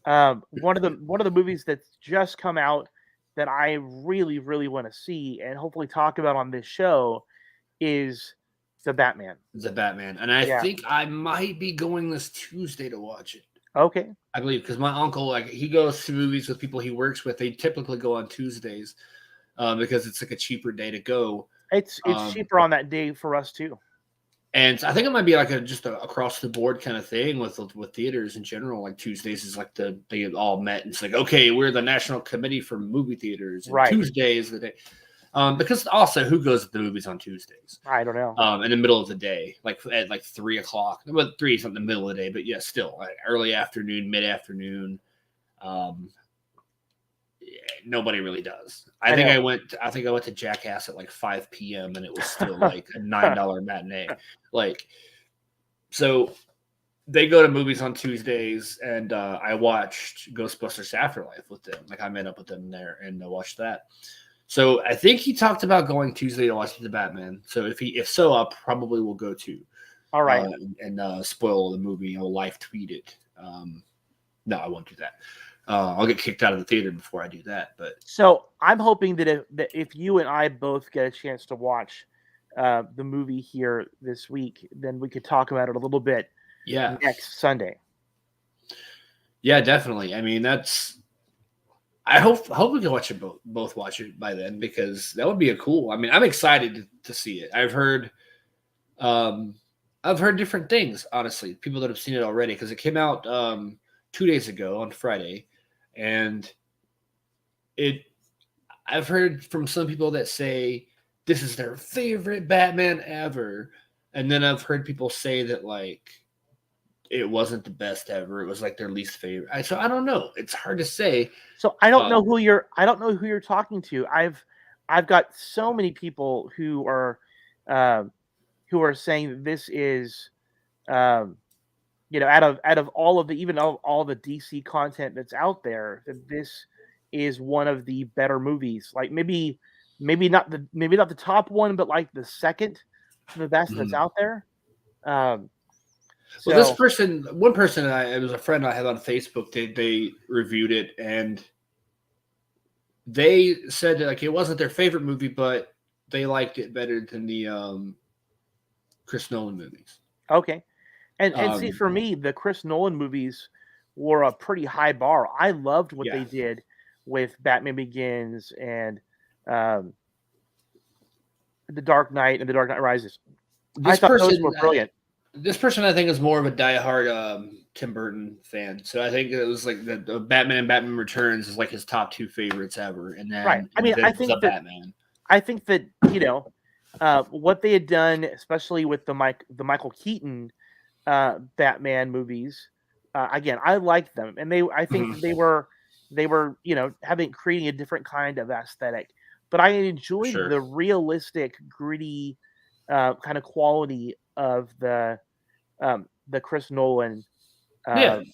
One of the movies that's just come out that I really, really want to see and hopefully talk about on this show is The Batman. The Batman. And I think I might be going this Tuesday to watch it. Okay. I believe because my uncle, like, he goes to movies with people he works with. They typically go on Tuesdays because it's like a cheaper day to go. It's cheaper on that day for us too. And I think it might be like just a across the board kind of thing with theaters in general. Like Tuesdays is like they all met and it's like, okay, we're the National Committee for Movie Theaters. And right. Tuesday is the day. Because also, who goes to the movies on Tuesdays? I don't know. In the middle of the day, like at like 3 o'clock. Well, 3 is not the middle of the day, but yeah, still like early afternoon, mid afternoon. Nobody really does. I think I went to Jackass at like 5 p.m. and it was still like a $9 matinee. Like, so they go to movies on Tuesdays, and I watched Ghostbusters Afterlife with them. Like, I met up with them there and watched that. So I think he talked about going Tuesday to watch The Batman. So if so, I probably will go to. All right. And spoil the movie. I'll live tweet it. No, I won't do that. I'll get kicked out of the theater before I do that. But so I'm hoping that if you and I both get a chance to watch the movie here this week, then we could talk about it a little bit. Yeah. Next Sunday. Yeah, definitely. I mean, I hope we can both watch it by then, because that would be cool. I mean, I'm excited to see it. I've heard different things, honestly. People that have seen it already, because it came out 2 days ago on Friday, and I've heard from some people that say this is their favorite Batman ever, and then I've heard people say that like it wasn't the best ever. It was like their least favorite. So I don't know. It's hard to say. So I don't know who you're talking to. I've got so many people who are saying that this is out of all of the DC content that's out there, that this is one of the better movies. Like maybe maybe not the top one, but like the second the best that's out there. Well, this person, one person, it was a friend I had on Facebook. They reviewed it, and they said that, like, it wasn't their favorite movie, but they liked it better than the Chris Nolan movies. Okay, and see, for me, the Chris Nolan movies were a pretty high bar. I loved what they did with Batman Begins and The Dark Knight and The Dark Knight Rises. I thought those were brilliant. This person, I think, is more of a diehard Tim Burton fan. So I think it was like the Batman and Batman Returns is like his top 2 favorites ever. And then, right. I mean, I think that what they had done, especially with the Michael Keaton Batman movies, again, I liked them, and I think they were creating a different kind of aesthetic. But I enjoyed the realistic, gritty kind of quality of the Chris Nolan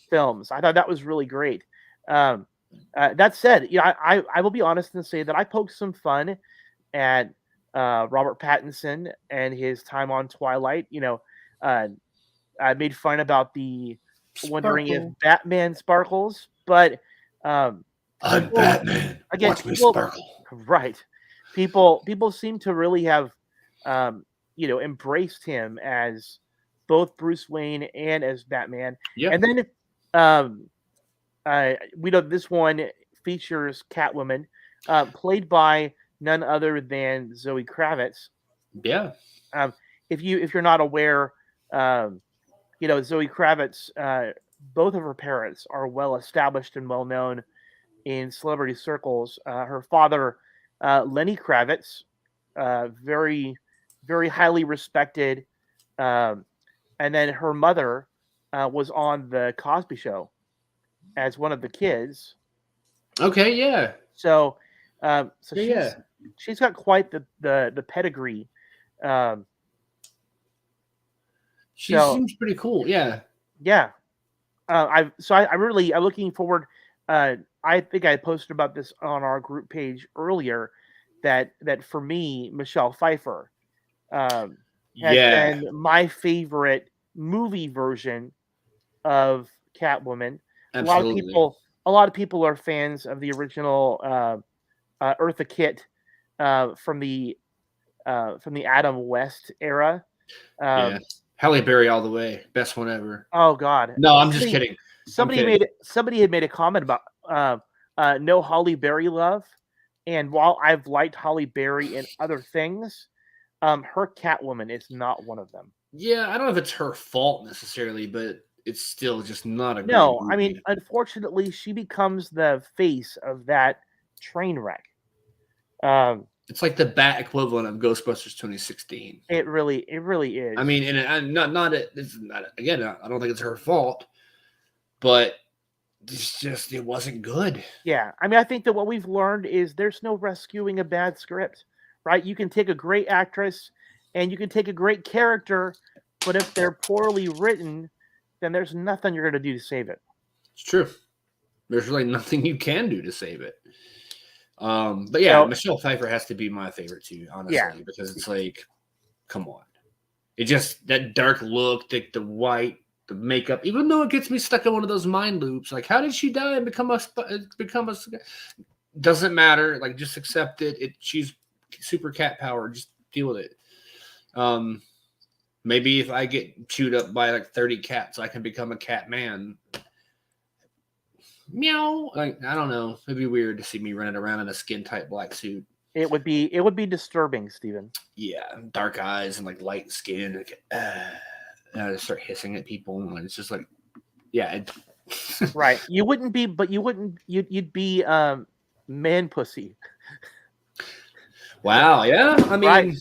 films. I thought that was really great. That said, I will be honest and say that I poked some fun at Robert Pattinson and his time on Twilight. I made fun about the wondering if Batman sparkles, but I'm Batman. Again, watch me sparkle. Right. People seem to really have embraced him as both Bruce Wayne and as Batman. Yeah. And then we know this one features Catwoman, played by none other than Zoe Kravitz. Yeah. If you're not aware, Zoe Kravitz, both of her parents are well established and well known in celebrity circles. Her father, Lenny Kravitz, very, very highly respected, and then her mother was on the Cosby Show as one of the kids. Okay, yeah. So she's got quite the pedigree. She seems pretty cool. Yeah. Yeah. I'm looking forward. I think I posted about this on our group page earlier that for me, Michelle Pfeiffer has been my favorite movie version of Catwoman. Absolutely. A lot of people are fans of the original Eartha Kitt from the Adam West era. Halle Berry all the way, best one ever. Oh God! No, I'm just kidding. Somebody had made a comment about no Halle Berry love, and while I've liked Halle Berry in other things, her Catwoman is not one of them. Yeah, I don't know if it's her fault necessarily, but it's still just not a good movie. I mean, unfortunately, she becomes the face of that train wreck. It's like the Bat equivalent of Ghostbusters 2016. It really is. I mean, and it's not again. I don't think it's her fault, but it wasn't good. Yeah, I mean, I think that what we've learned is there's no rescuing a bad script, right? You can take a great actress and you can take a great character, but if they're poorly written, then there's nothing you're going to do to save it. It's true. There's really nothing you can do to save it. But yeah, Michelle Pfeiffer has to be my favorite too, honestly, because it's like, come on. It just, that dark look, the white, the makeup, even though it gets me stuck in one of those mind loops, like, how did she die and become a doesn't matter. Like, just accept it. She's super cat power. Just deal with it. Maybe if I get chewed up by like 30 cats, I can become a cat man. Meow. Like, I don't know. It'd be weird to see me running around in a skin tight black suit. It would be disturbing, Steven. Yeah, dark eyes and like light skin. Like, and I just start hissing at people, and it's just like, yeah. Right. You'd be man pussy. Wow. Yeah. I mean, right.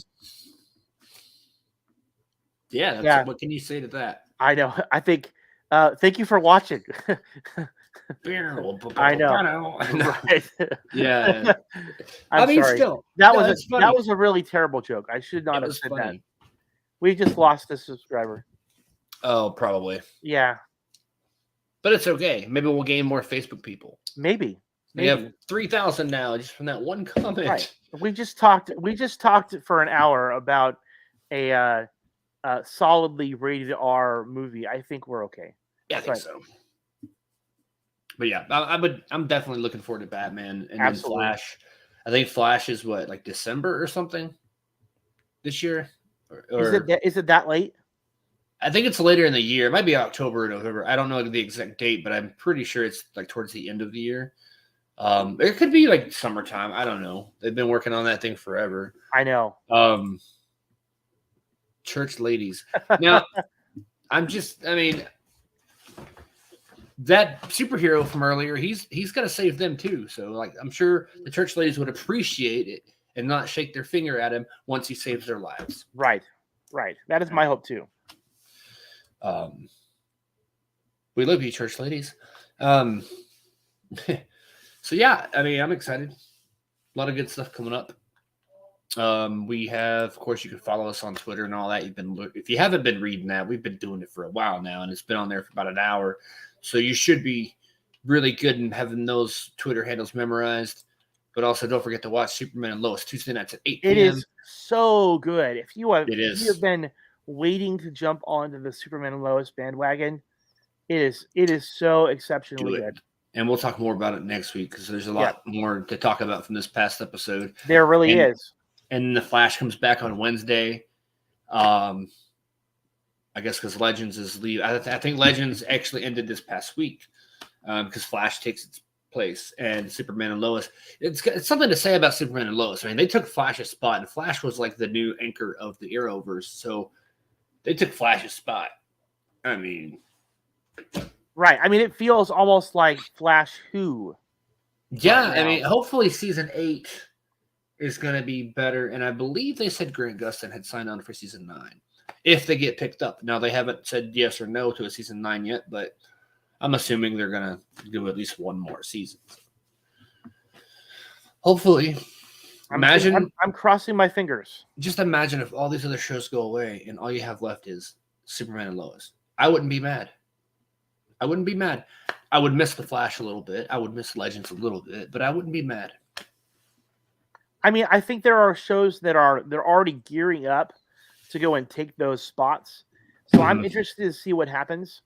Yeah. What can you say to that? I know. I think. Thank you for watching. I know. Right. Yeah. I'm sorry. Still, that was a really terrible joke. I should not have said that. We just lost a subscriber. Oh, probably. Yeah. But it's okay. Maybe we'll gain more Facebook people. Maybe. We have 3,000 now just from that one comment. Right. We just talked for an hour about a solidly rated R movie. I think we're okay. Yeah, I think so. But yeah, I'm definitely looking forward to Batman and then Flash. I think Flash is what, like December or something this year? Or is it that late? I think it's later in the year. It might be October or November. I don't know the exact date, but I'm pretty sure it's like towards the end of the year. It could be like summertime. I don't know. They've been working on that thing forever. I know. Church ladies. Now, that superhero from earlier, he's got to save them too. So, like, I'm sure the church ladies would appreciate it and not shake their finger at him once he saves their lives. Right. That is my hope too. We love you, church ladies. So yeah, I'm excited. A lot of good stuff coming up. We have, of course, you can follow us on Twitter and all that. If you haven't been reading that, we've been doing it for a while now, and it's been on there for about an hour. So you should be really good in having those Twitter handles memorized. But also, don't forget to watch Superman and Lois Tuesday nights at 8 p.m. It is so good. If you have been waiting to jump onto the Superman and Lois bandwagon, it is so exceptionally good. And we'll talk more about it next week because there's a lot more to talk about from this past episode. There really is. And the Flash comes back on Wednesday. I guess because Legends is leave. I think Legends actually ended this past week because Flash takes its place, and Superman and Lois. It's something to say about Superman and Lois. I mean, they took Flash's spot, and Flash was like the new anchor of the Arrowverse. So they took Flash's spot. I mean, right. I mean, it feels almost like Flash Who. Yeah, right, I mean, hopefully season 8 is going to be better, and I believe they said Grant Gustin had signed on for season 9 if they get picked up. Now, they haven't said yes or no to a season 9 yet, but I'm assuming they're going to do at least one more season. Hopefully. I'm crossing my fingers. Just imagine if all these other shows go away and all you have left is Superman and Lois. I wouldn't be mad. I would miss The Flash a little bit. I would miss Legends a little bit, but I wouldn't be mad. I mean, I think there are shows they're already gearing up to go and take those spots. So I'm interested to see what happens.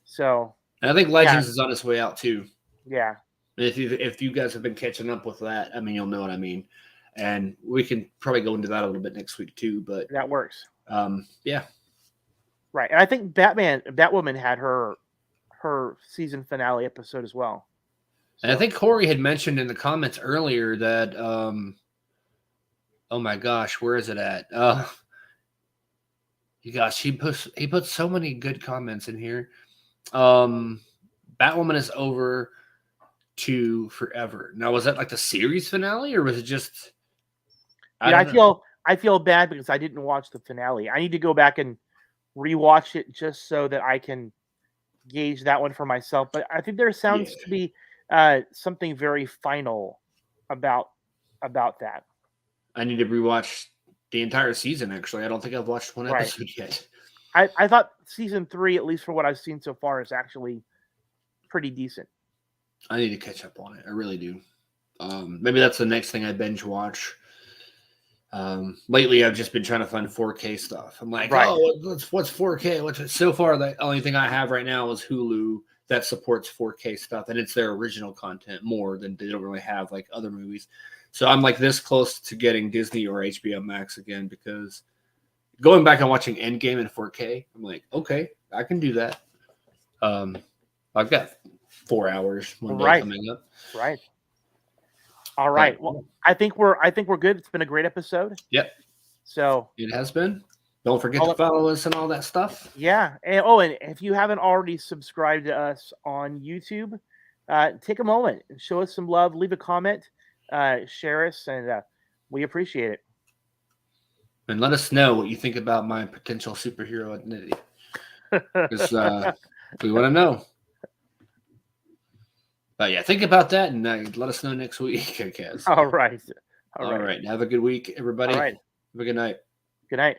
So and I think Legends is on its way out too. Yeah. If you guys have been catching up with that, I mean, you'll know what I mean. And we can probably go into that a little bit next week too. But that works. Yeah. Right. And I think Batwoman had her season finale episode as well. So. And I think Corey had mentioned in the comments earlier that oh my gosh, where is it at? He put so many good comments in here. Batwoman is over to forever. Now, was that like the series finale, or was it just? I feel bad because I didn't watch the finale. I need to go back and rewatch it just so that I can gauge that one for myself. But I think there sounds to be something very final about that. I need to rewatch the entire season. Actually, I don't think I've watched one episode yet. I thought season 3, at least for what I've seen so far, is actually pretty decent. I need to catch up on it. I really do. Maybe that's the next thing I binge watch. Lately, I've just been trying to find 4K stuff. I'm like, what's 4K? So far, the only thing I have right now is Hulu that supports 4K stuff, and it's their original content more than they don't really have like other movies. So I'm like this close to getting Disney or HBO Max again because going back and watching Endgame in 4K, I'm like, okay, I can do that. I've got 4 hours one day coming up. Right. All right. Well, I think we're good. It's been a great episode. Yep. So it has been. Don't forget to follow us and all that stuff. Yeah. And if you haven't already subscribed to us on YouTube, take a moment and show us some love. Leave a comment, share us, and we appreciate it. And let us know what you think about my potential superhero identity. Because we want to know. But yeah, think about that and let us know next week, I guess. All right. All right. Have a good week, everybody. All right. Have a good night. Good night.